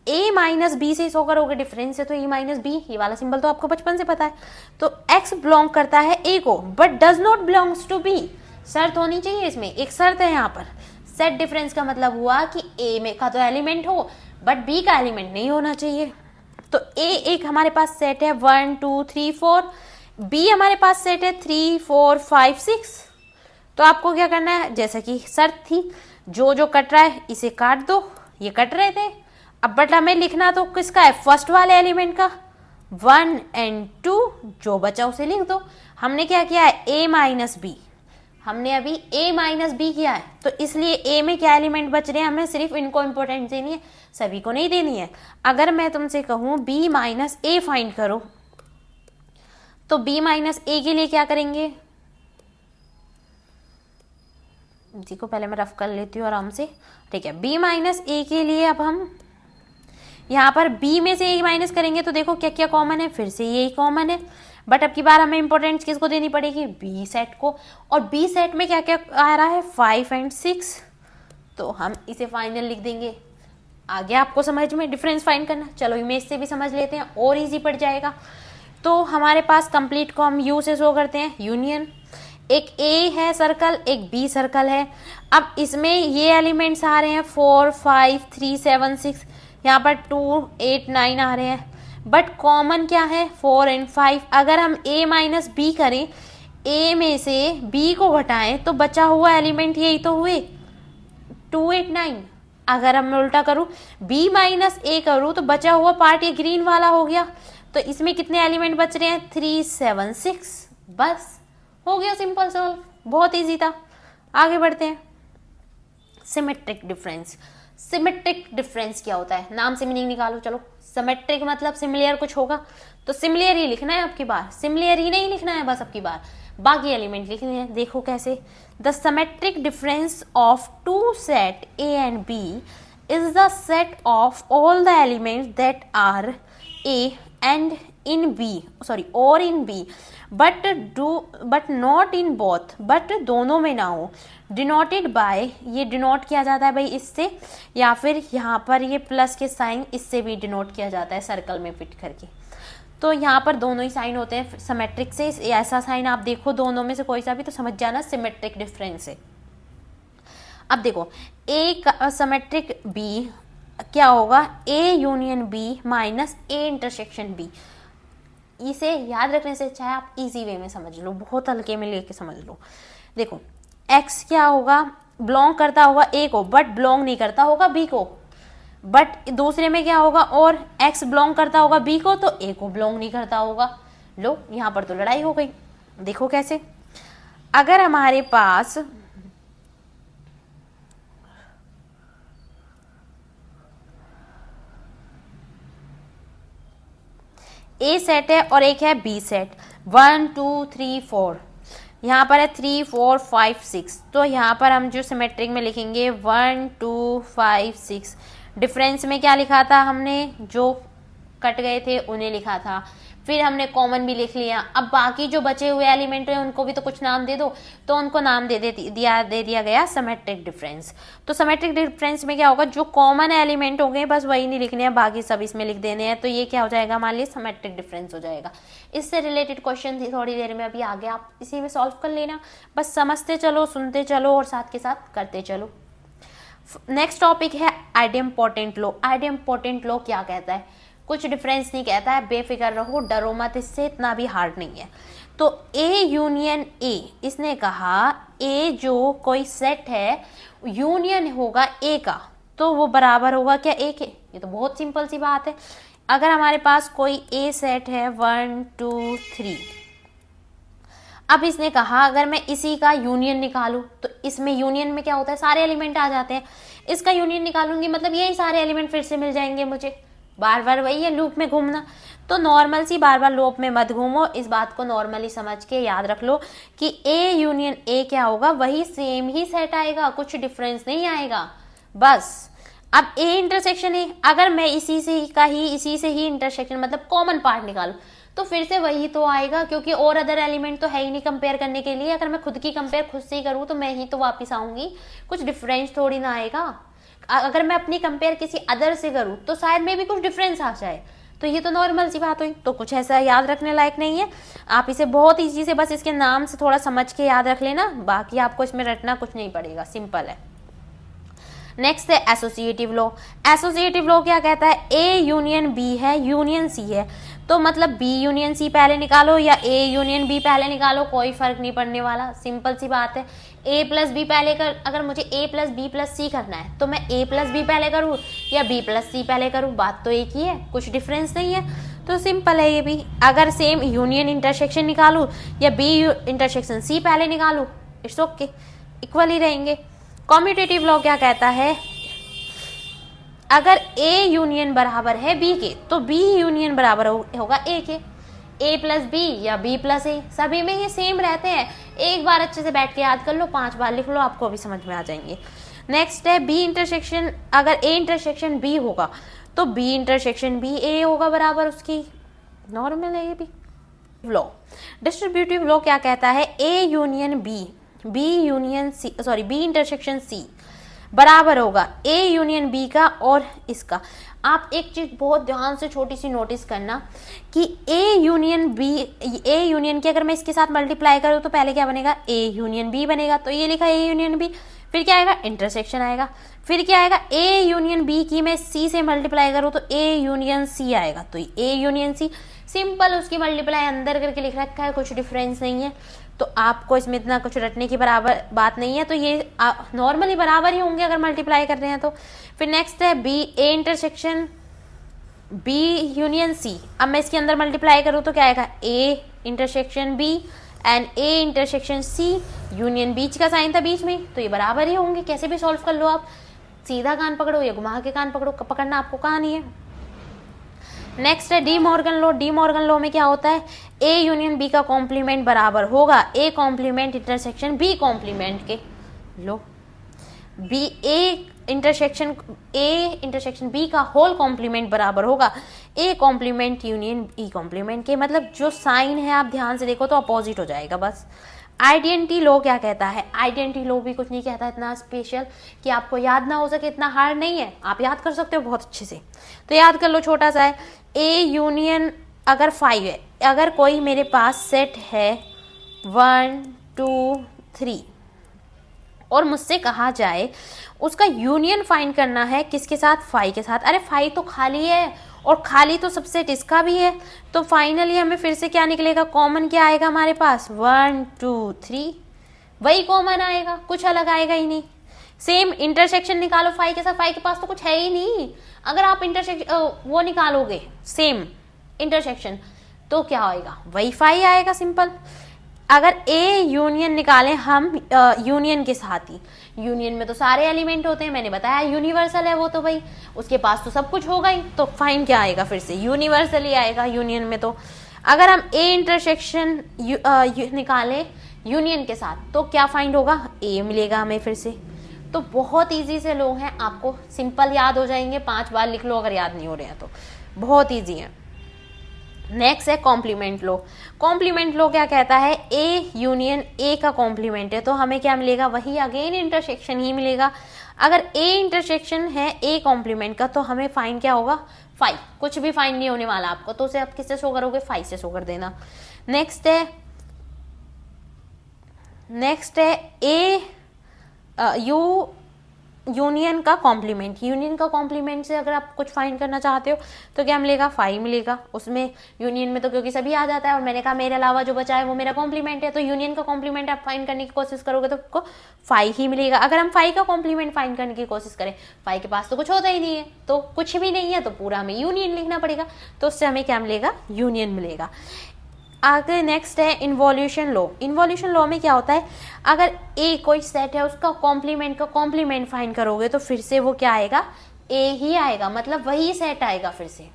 a माइनस बी से शो करोगे डिफरेंस है तो e माइनस बी, ये वाला सिंबल तो आपको बचपन से पता है। तो x बिलोंग करता है a को but does not belongs to b। शर्त होनी चाहिए इसमें, एक शर्त है यहाँ पर। सेट डिफरेंस का मतलब हुआ कि a में का तो एलिमेंट हो बट b का एलिमेंट नहीं होना चाहिए। तो a एक हमारे पास सेट है 1 2 3 4, b हमारे पास सेट है 3 4 5 6। तो आपको क्या करना है, जैसा कि शर्त थी, जो जो कट रहा है इसे काट दो, ये कट रहे थे। अब बट हमें लिखना तो किसका है, फर्स्ट वाले एलिमेंट का, 1 एंड 2, जो बचा उसे लिख दो। हमने क्या किया है, a माइनस बी, हमने अभी a माइनस बी किया है, तो इसलिए a में क्या एलिमेंट बच रहे हैं, हमें सिर्फ इनको इंपॉर्टेंस देनी है, सभी को नहीं देनी है। अगर मैं तुमसे कहूं b माइनस ए फाइंड करो, तो b माइनस ए के लिए क्या करेंगे, देखो पहले मैं रफ कर लेती हूँ आराम से, ठीक है। b माइनस ए के लिए अब हम यहाँ पर b में से a माइनस करेंगे, तो देखो क्या क्या कॉमन है, फिर से यही कॉमन है, बट अब की बार हमें इंपॉर्टेंस किसको देनी पड़ेगी, b सेट को। और b सेट में क्या क्या आ रहा है, 5 एंड 6, तो हम इसे फाइनल लिख देंगे। आगे आपको समझ में डिफरेंस फाइंड करना, चलो इमेज से भी समझ लेते हैं और इजी पड़ जाएगा। तो हमारे पास कंप्लीट को हम u से शो करते हैं, यूनियन। एक a है सर्कल, एक b सर्कल है। अब इसमें ये एलिमेंट्स आ रहे हैं 4 5 3 7 6, यहाँ पर 2 8 9 आ रहे हैं, बट कॉमन क्या है, 4 एंड 5। अगर हम a माइनस बी करें, a में से b को घटाएं, तो बचा हुआ एलिमेंट यही तो हुए 2 8 9। अगर हम उल्टा करूं, b माइनस a करूं, तो बचा हुआ पार्ट ये ग्रीन वाला हो गया। तो इसमें कितने एलिमेंट बच रहे हैं, 3 7 6, बस हो गया, सिंपल सॉल्व, बहुत इजी था। आगे बढ़ते हैं, सिमेट्रिक डिफरेंस। सिमेट्रिक डिफरेंस क्या होता है, नाम से मीनिंग निकालो, चलो। सिमेट्रिक मतलब सिमिलर कुछ होगा, तो सिमिलर ही लिखना है अब की बार, सिमिलर ही नहीं लिखना है बस अब की बार, बाकी एलिमेंट लिखने हैं। देखो कैसे, the symmetric difference of two set A and B is the set of all the elements that are A and in B, sorry, or in B, but not in both, but दोनों में ना हो। Denoted by, ये denote किया जाता है भाई इससे, या फिर यहाँ पर ये प्लस के साइन इससे भी डिनोट किया जाता है सर्कल में फिट करके। तो यहाँ पर दोनों ही साइन होते हैं सिमेट्रिक से, ऐसा साइन आप देखो दोनों में से कोई सा भी तो समझ जाना सिमेट्रिक डिफरेंस है। अब देखो ए सिमेट्रिक बी क्या होगा, A union B minus A intersection B. इसे याद रखने से चाहे आप इजी वे में समझ लो, बहुत हल्के में लेके समझ लो। देखो x क्या होगा, बिलोंग करता होगा a को बट बिलोंग नहीं करता होगा b को, बट दूसरे में क्या होगा, और x बिलोंग करता होगा b को तो a को बिलोंग नहीं करता होगा। लो यहाँ पर तो लड़ाई हो गई। देखो कैसे, अगर हमारे पास ए सेट है और एक है बी सेट, 1 2 3 4, यहाँ पर है 3 4 5 6, तो यहाँ पर हम जो सिमेट्रिक में लिखेंगे 1 2 5 6। डिफरेंस में क्या लिखा था हमने, जो कट गए थे उन्हें लिखा था, फिर हमने कॉमन भी लिख लिया। अब बाकी जो बचे हुए एलिमेंट हैं उनको भी तो कुछ नाम दे दो, तो उनको नाम दे दिया गया सिमेट्रिक डिफरेंस। तो सिमेट्रिक डिफरेंस में क्या होगा, जो कॉमन एलिमेंट होंगे बस वही नहीं लिखने हैं, बाकी सब इसमें लिख देने हैं, तो ये क्या हो जाएगा हमारे लिए सिमेट्रिक डिफरेंस हो जाएगा। इससे रिलेटेड क्वेश्चन थी थोड़ी देर में अभी आगे, आप इसी में सॉल्व कर लेना, बस समझते चलो, सुनते चलो और साथ के साथ करते चलो। नेक्स्ट टॉपिक है आइडेम्पोटेंट लॉ। आइडेम्पोटेंट लॉ क्या कहता है, कुछ डिफरेंस नहीं कहता है, बेफिक्र रहो, डरो मत, इससे इतना भी हार्ड नहीं है। तो ए यूनियन ए, इसने कहा ए जो कोई सेट है यूनियन होगा ए का, तो वो बराबर होगा क्या ए के। ये तो बहुत सिंपल सी बात है। अगर हमारे पास कोई ए सेट है 1 2 3, अब इसने कहा अगर मैं इसी का यूनियन निकालूं, तो इसमें यूनियन में क्या होता है, सारे एलिमेंट आ जाते हैं। इसका यूनियन निकालूंगी मतलब यही सारे एलिमेंट फिर से मिल जाएंगे मुझे। बार बार वही है लूप में घूमना, तो नॉर्मल सी बार बार लूप में मत घूमो, इस बात को नॉर्मली समझ के याद रख लो कि ए यूनियन ए क्या होगा, वही सेम ही सेट आएगा, कुछ डिफरेंस नहीं आएगा बस। अब ए इंटरसेक्शन है, अगर मैं इसी से ही इंटरसेक्शन मतलब कॉमन पार्ट निकालूं, तो फिर से वही तो आएगा, क्योंकि और अदर एलिमेंट तो है ही नहीं कंपेयर करने के लिए। अगर मैं खुद की कंपेयर खुद से ही करूँ तो मैं ही तो वापस आऊंगी, कुछ डिफरेंस थोड़ी ना आएगा। अगर मैं अपनी कंपेयर किसी अदर से करूँ तो शायद में भी कुछ डिफरेंस आ जाए, तो ये तो नॉर्मल सी बात हुई, तो कुछ ऐसा याद रखने लायक नहीं है। आप इसे बहुत ईजी से बस इसके नाम से थोड़ा समझ के याद रख लेना, बाकी आपको इसमें रटना कुछ नहीं पड़ेगा, सिंपल है। नेक्स्ट है एसोसिएटिव लॉ। एसोसिएटिव लॉ क्या कहता है, ए यूनियन बी है, यूनियन सी है, तो मतलब बी यूनियन सी पहले निकालो या ए यूनियन बी पहले निकालो, कोई फर्क नहीं पड़ने वाला, सिंपल सी बात है। ए प्लस बी पहले कर, अगर मुझे ए प्लस बी प्लस सी करना है तो मैं ए प्लस बी पहले करूँ या बी प्लस सी पहले करूँ, बात तो एक ही है, कुछ डिफरेंस नहीं है, तो सिंपल है ये भी। अगर सेम यूनियन इंटरसेक्शन निकालूँ या बी इंटरसेक्शन सी पहले निकालूँ, इट्स ओके, इक्वल ही रहेंगे। कॉम्यूटेटिव लॉ क्या कहता है, अगर ए यूनियन बराबर है बी के तो बी यूनियन बराबर होगा ए के, ए प्लस बी या बी प्लस ए, सभी में ये सेम रहते हैं। एक बार अच्छे से बैठ के याद कर लो, 5 बार लिख लो, आपको भी समझ में आ जाएंगे। नेक्स्ट है बी इंटरसेक्शन, अगर ए इंटरसेक्शन बी होगा तो बी इंटरसेक्शन बी ए होगा बराबर उसकी, नॉर्मल है ये भी। लॉ डिस्ट्रीब्यूटिव लॉ क्या कहता है, A union B, B union C, sorry B intersection C बराबर होगा ए यूनियन बी का और इसका। आप एक चीज बहुत ध्यान से छोटी सी नोटिस करना कि A union B, A union की अगर मैं इसके साथ मल्टीप्लाई करूँ तो पहले क्या बनेगा, ए यूनियन बी बनेगा, तो ये लिखा ए यूनियन बी, फिर क्या आएगा, इंटरसेक्शन आएगा, फिर क्या आएगा, ए यूनियन बी की मैं सी से मल्टीप्लाई करूँ तो ए यूनियन सी आएगा, तो ए यूनियन सी, सिंपल उसकी मल्टीप्लाई अंदर करके लिख रखा है, कुछ डिफरेंस नहीं है, तो आपको इसमें इतना कुछ रटने की बराबर बात नहीं है, तो ये नॉर्मली बराबर ही होंगे अगर मल्टीप्लाई कर रहे हैं तो। फिर नेक्स्ट है B A intersection B union C, अब मैं इसके अंदर मल्टीप्लाई करूँ तो क्या आएगा, A intersection B and A intersection C, union बीच का साइन था बीच में, तो ये बराबर ही होंगे, कैसे भी सॉल्व कर लो आप, सीधा कान पकड़ो या घुमा के कान पकड़ो, पकड़ना आपको कहाँ नहीं है। नेक्स्ट है De Morgan law. De Morgan law में क्या होता है, ए यूनियन बी का कॉम्प्लीमेंट बराबर होगा A complement intersection B complement के, लो बी ए इंटरसेक्शन बी का होल कॉम्प्लीमेंट बराबर होगा A complement union E complement के, मतलब जो साइन है आप ध्यान से देखो तो अपोजिट हो जाएगा बस। आइडेंटिटी लॉ क्या कहता है, आइडेंटिटी लॉ भी कुछ नहीं कहता इतना स्पेशल कि आपको याद ना हो सके, इतना हार्ड नहीं है, आप याद कर सकते हो बहुत अच्छे से, तो याद कर लो, छोटा सा है। ए यूनियन अगर 5 है, अगर कोई मेरे पास सेट है 1 2 3 और मुझसे कहा जाए उसका यूनियन फाइंड करना है किसके साथ, 5 के साथ, अरे 5 तो खाली है और खाली तो सबसेट इसका भी है, तो फाइनली हमें फिर से क्या निकलेगा, कॉमन क्या आएगा हमारे पास, 1 2 3, वही कॉमन आएगा, कुछ अलग आएगा ही नहीं। सेम इंटरसेक्शन निकालो 5 के साथ, 5 के पास तो कुछ है ही नहीं, अगर आप इंटरसेक्शन वो निकालोगे सेम इंटरसेक्शन तो क्या आएगा, वही 5 आएगा, सिंपल। अगर ए यूनियन निकालें हम यूनियन के साथ ही, यूनियन में तो सारे एलिमेंट होते हैं, मैंने बताया यूनिवर्सल है वो, तो भाई उसके पास तो सब कुछ होगा ही, तो फाइन क्या आएगा, फिर से यूनिवर्सल ही आएगा यूनियन में। तो अगर हम ए इंटरसेक्शन निकालें यूनियन के साथ तो क्या फाइंड होगा, ए मिलेगा हमें फिर से। तो बहुत इजी से लोग हैं, आपको सिंपल याद हो जाएंगे, 5 बार लिख लो अगर याद नहीं हो रहे हैं तो, बहुत इजी है। नेक्स्ट है कॉम्प्लीमेंट लो। कॉम्प्लीमेंट लो क्या कहता है, ए यूनियन ए का कॉम्प्लीमेंट है तो हमें क्या मिलेगा, वही अगेन इंटरसेक्शन ही मिलेगा। अगर ए इंटरसेक्शन है ए कॉम्प्लीमेंट का तो हमें फाइन क्या होगा, 5, कुछ भी फाइन नहीं होने वाला आपको, तो उसे आप किससे शो करोगे, 5 से शो कर देना। नेक्स्ट है ए यू यूनियन का कॉम्प्लीमेंट, यूनियन का कॉम्प्लीमेंट से अगर आप कुछ फाइंड करना चाहते हो तो क्या मिलेगा, 5 मिलेगा। उसमें यूनियन में तो क्योंकि सभी आ जाता है, और मैंने कहा मेरे अलावा जो बचा है वो मेरा कॉम्प्लीमेंट है, तो यूनियन का कॉम्प्लीमेंट आप फाइंड करने की कोशिश करोगे तो आपको 5 ही मिलेगा। अगर हम 5 का कॉम्प्लीमेंट फाइंड करने की कोशिश करें, 5 के पास तो कुछ होता ही नहीं है, तो कुछ भी नहीं है, तो पूरा हमें यूनियन लिखना पड़ेगा, तो उससे हमें क्या मिलेगा, यूनियन मिलेगा। आगे नेक्स्ट है इन्वॉल्यूशन लॉ। इन्वॉल्यूशन लॉ में क्या होता है, अगर ए कोई सेट है उसका कॉम्प्लीमेंट का कॉम्प्लीमेंट फाइंड करोगे तो फिर से वो क्या आएगा, ए ही आएगा, मतलब वही सेट आएगा फिर से।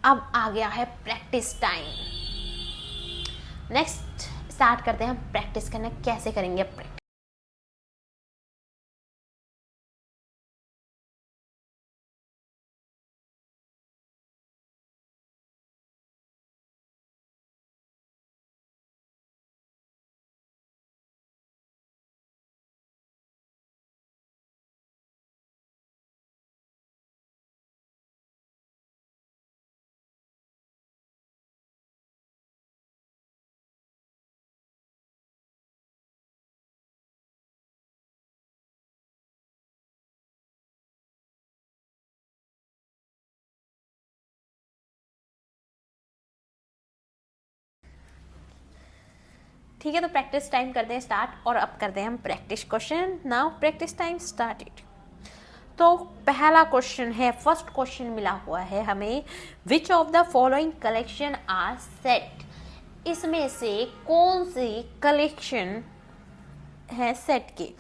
अब आ गया है प्रैक्टिस टाइम। नेक्स्ट स्टार्ट करते हैं हम प्रैक्टिस करना, कैसे करेंगे प्रैक्टिस। ठीक है, तो प्रैक्टिस टाइम करते हैं स्टार्ट, और अब करते हैं हम practice question. Now practice time started. तो पहला क्वेश्चन है, फर्स्ट क्वेश्चन मिला हुआ है हमें, which of the following collection are set. इसमें से कौन सी कलेक्शन है सेट के।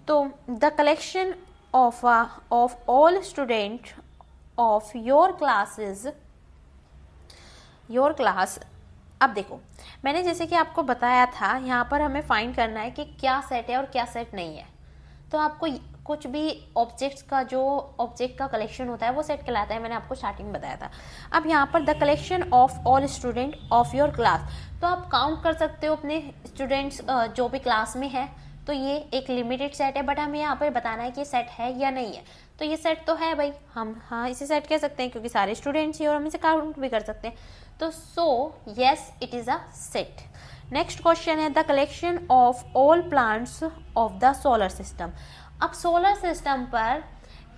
तो the collection of all student of your classes, your class. अब देखो, मैंने जैसे कि आपको बताया था, यहाँ पर हमें फाइंड करना है कि क्या सेट है और क्या सेट नहीं है। तो आपको कुछ भी ऑब्जेक्ट्स का, जो ऑब्जेक्ट का कलेक्शन होता है वो सेट कहलाता है, मैंने आपको स्टार्टिंग में बताया था। अब यहाँ पर the collection of all student of your class, तो आप काउंट कर सकते हो अपने स्टूडेंट्स जो भी क्लास में है, तो ये एक लिमिटेड सेट है, बट हमें यहाँ पर बताना है कि सेट है या नहीं है। तो ये सेट तो है भाई, हम हाँ इसे सेट कह सकते हैं क्योंकि सारे स्टूडेंट्स ही, और हम इसे काउंट भी कर सकते हैं, तो so yes it is a set. Next question है the collection of all plants of the solar system. अब सोलर सिस्टम पर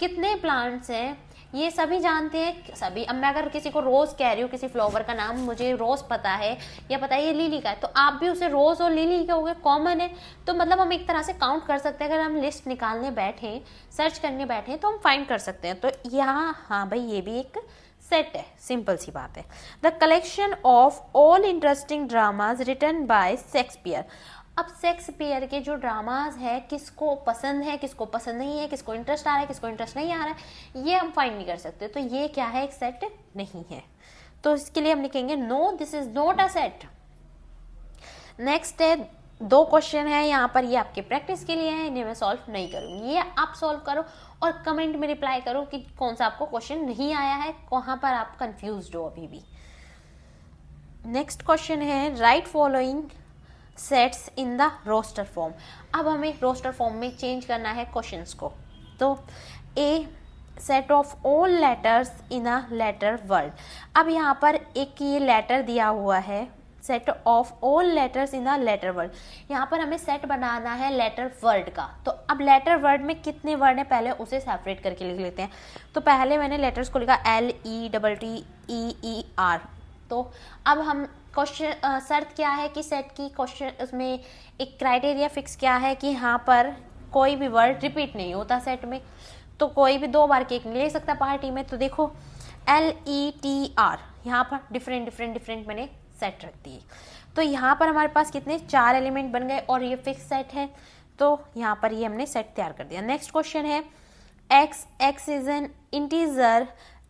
कितने प्लांट्स हैं ये सभी जानते हैं, सभी। अब मैं अगर किसी को रोज कह रही हूँ, किसी फ्लावर का नाम मुझे रोज पता है या पता है ये लिली का है, तो आप भी उसे रोज और लिली कहोगे, कॉमन है, तो मतलब हम एक तरह से काउंट कर सकते हैं। अगर हम लिस्ट निकालने बैठे, सर्च करने बैठे, तो हम फाइंड कर सकते हैं। तो यहाँ हाँ भाई ये भी एक सेट है, सिंपल सी बात है। The collection of all interesting dramas written by Shakespeare. अब शेक्सपियर के जो ड्रामाज है, किसको पसंद है, किसको पसंद नहीं है, किसको इंटरेस्ट आ रहा है, किसको इंटरेस्ट नहीं आ रहा है, ये हम फाइंड नहीं कर सकते। तो ये क्या है, एक सेट नहीं है। तो इसके लिए हम लिखेंगे no, this is not a set. Next है, 2 क्वेश्चन है यहाँ पर, ये आपके प्रैक्टिस के लिए है, इन्हें मैं सॉल्व नहीं करूँगी, ये आप सॉल्व करो और कमेंट में रिप्लाई करो कि कौन सा आपको क्वेश्चन नहीं आया है, कहाँ पर आप कंफ्यूज हो अभी भी। नेक्स्ट क्वेश्चन है write following sets in the roster form. अब हमें रोस्टर फॉर्म में चेंज करना है क्वेश्चंस को। तो a set of all letters in a letter word. अब यहाँ पर एक ये लेटर दिया हुआ है, set of all letters in a letter word. यहाँ पर हमें सेट बनाना है लेटर वर्ड का। तो अब लेटर वर्ड में कितने वर्ड है, पहले उसे सेपरेट करके लिख लेते हैं। तो पहले मैंने लेटर्स को लिखा LETTER। तो अब हम क्वेश्चन शर्त क्या है कि सेट की, क्वेश्चन उसमें एक क्राइटेरिया फिक्स क्या है कि यहाँ पर कोई भी वर्ड रिपीट नहीं होता सेट में। तो कोई भी 2 बार केक नहीं ले सकता पार्टी में। तो देखो LETR, यहाँ पर डिफरेंट मैंने सेट रख दिए। तो यहाँ पर हमारे पास कितने 4 एलिमेंट बन गए और ये फिक्स सेट है। तो यहाँ पर ये हमने सेट तैयार कर दिया। नेक्स्ट क्वेश्चन है x is an integer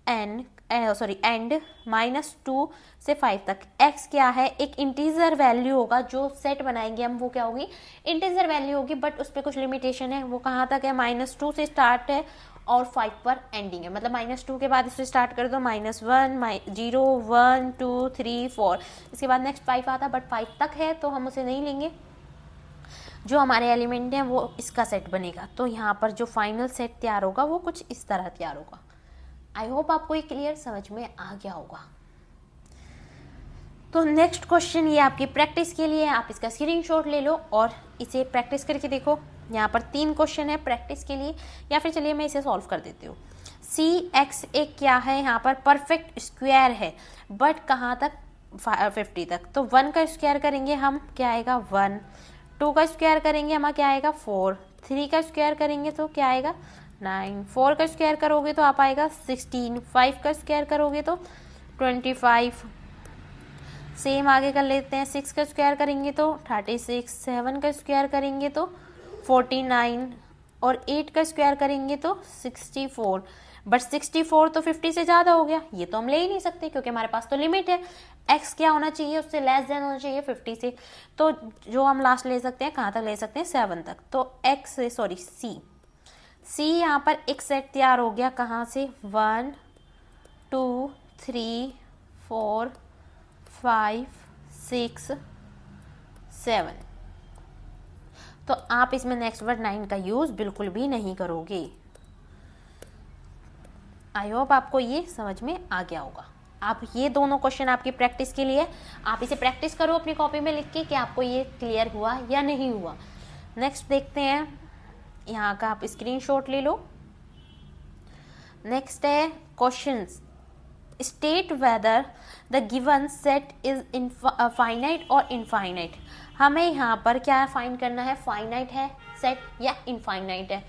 and -2 से 5 तक। x क्या है, एक इंटीजर वैल्यू होगा, जो सेट बनाएंगे हम वो क्या होगी, इंटीजर वैल्यू होगी, बट उस पर कुछ लिमिटेशन है। वो कहाँ तक है, -2 से स्टार्ट है और 5 पर एंडिंग है। मतलब -2 के बाद इससे स्टार्ट कर दो, -1 0 1 2 3 4, इसके बाद नेक्स्ट 5 आता, बट 5 तक है तो हम उसे नहीं लेंगे। जो हमारे एलिमेंट हैं वो इसका सेट बनेगा। तो यहाँ पर जो फाइनल सेट तैयार होगा वो कुछ इस तरह तैयार होगा। आई होप आपको ये क्लियर समझ में आ गया होगा। तो नेक्स्ट क्वेश्चन ये आपकी प्रैक्टिस के लिए, आप इसका स्क्रीनशॉट ले लो और इसे प्रैक्टिस करके देखो। यहाँ पर 3 क्वेश्चन है प्रैक्टिस के लिए, या फिर चलिए मैं इसे सॉल्व कर देती हूँ। सी एक्स एक क्या है, यहाँ पर परफेक्ट स्क्वायर है, बट कहाँ तक, 50 तक। तो 1 का स्क्वायर करेंगे हम, क्या आएगा 1, 2 का स्क्वायर करेंगे हमारा क्या आएगा 4, 3 का स्क्वायर करेंगे तो क्या आएगा 9, 4 का स्क्वायर करोगे तो आप आएगा 16, 5 का स्क्वायर करोगे तो 25। सेम आगे कर लेते हैं, 6 का स्क्वायर करेंगे तो 36, 7 का स्क्वायर करेंगे तो 49 और 8 का स्क्वायर करेंगे तो 64। बट 64 तो 50 से ज़्यादा हो गया, ये तो हम ले ही नहीं सकते क्योंकि हमारे पास तो लिमिट है। x क्या होना चाहिए, उससे लेस देन होना चाहिए 50 से। तो जो हम लास्ट ले सकते हैं, कहाँ तक ले सकते हैं 7 तक। तो सी यहाँ पर एक सेट तैयार हो गया, कहाँ से 1 2 3 4 5 6 7। तो आप इसमें नेक्स्ट वर्ड 9 का यूज बिल्कुल भी नहीं करोगे। आई होप आपको ये समझ में आ गया होगा। आप ये दोनों क्वेश्चन आपकी प्रैक्टिस के लिए, आप इसे प्रैक्टिस करो अपनी कॉपी में लिख के कि आपको ये क्लियर हुआ या नहीं हुआ। नेक्स्ट देखते हैं, यहाँ का आप स्क्रीनशॉट ले लो। नेक्स्ट है questions, state whether the given set is finite और इनफाइनाइट। हमें यहाँ पर क्या फाइंड करना है, फाइनाइट है सेट या इनफाइनाइट है।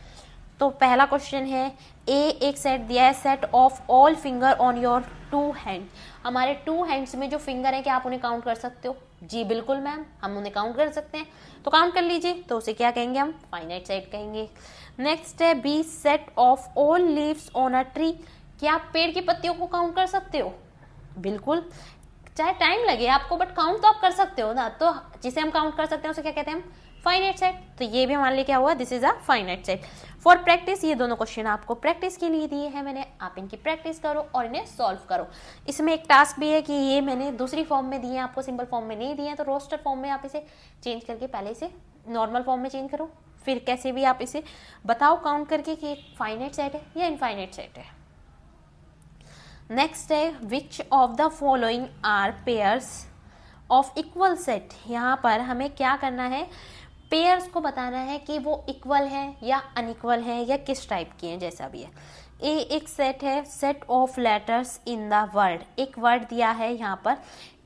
तो पहला क्वेश्चन है, ए एक सेट दिया है, set of all finger on your 2 hand. हमारे 2 हैंड्स में जो फिंगर है क्या आप उन्हें काउंट कर सकते हो? जी बिल्कुल मैम, हम उन्हें काउंट कर सकते हैं, तो काउंट कर लीजिए। तो उसे क्या कहेंगे हम, फाइनाइट सेट कहेंगे। नेक्स्ट है B set of all leaves on a tree. क्या आप पेड़ की पत्तियों को काउंट कर सकते हो? बिल्कुल, चाहे टाइम लगे आपको, बट काउंट तो आप कर सकते हो ना। तो जिसे हम काउंट कर सकते हैं उसे क्या कहते हैं हम, फाइनाइट सेट। तो ये भी हमारे लिए क्या हुआ, this is a finite set. For practice, ये दोनों क्वेश्चन आपको प्रैक्टिस के लिए दिए हैं मैंने, आप इनकी प्रैक्टिस करो और इन्हें सॉल्व करो। इसमें एक टास्क भी है कि ये मैंने दूसरी फॉर्म में दिए हैं, आपको सिंपल फॉर्म में नहीं दिए हैं, तो रोस्टर फॉर्म में आप इसे चेंज करके पहले इसे नॉर्मल फॉर्म में चेंज करो, फिर कैसे भी आप इसे बताओ काउंट करके कि फाइनाइट सेट है या इनफाइनाइट सेट है। नेक्स्ट है, which of the following are pairs of equal set. यहाँ पर हमें क्या करना है, पेयर्स को बताना है कि वो इक्वल है या अनइक्वल है या किस टाइप की हैं, जैसा भी है। ए एक सेट है, set of letters in the word. एक वर्ड दिया है यहाँ पर,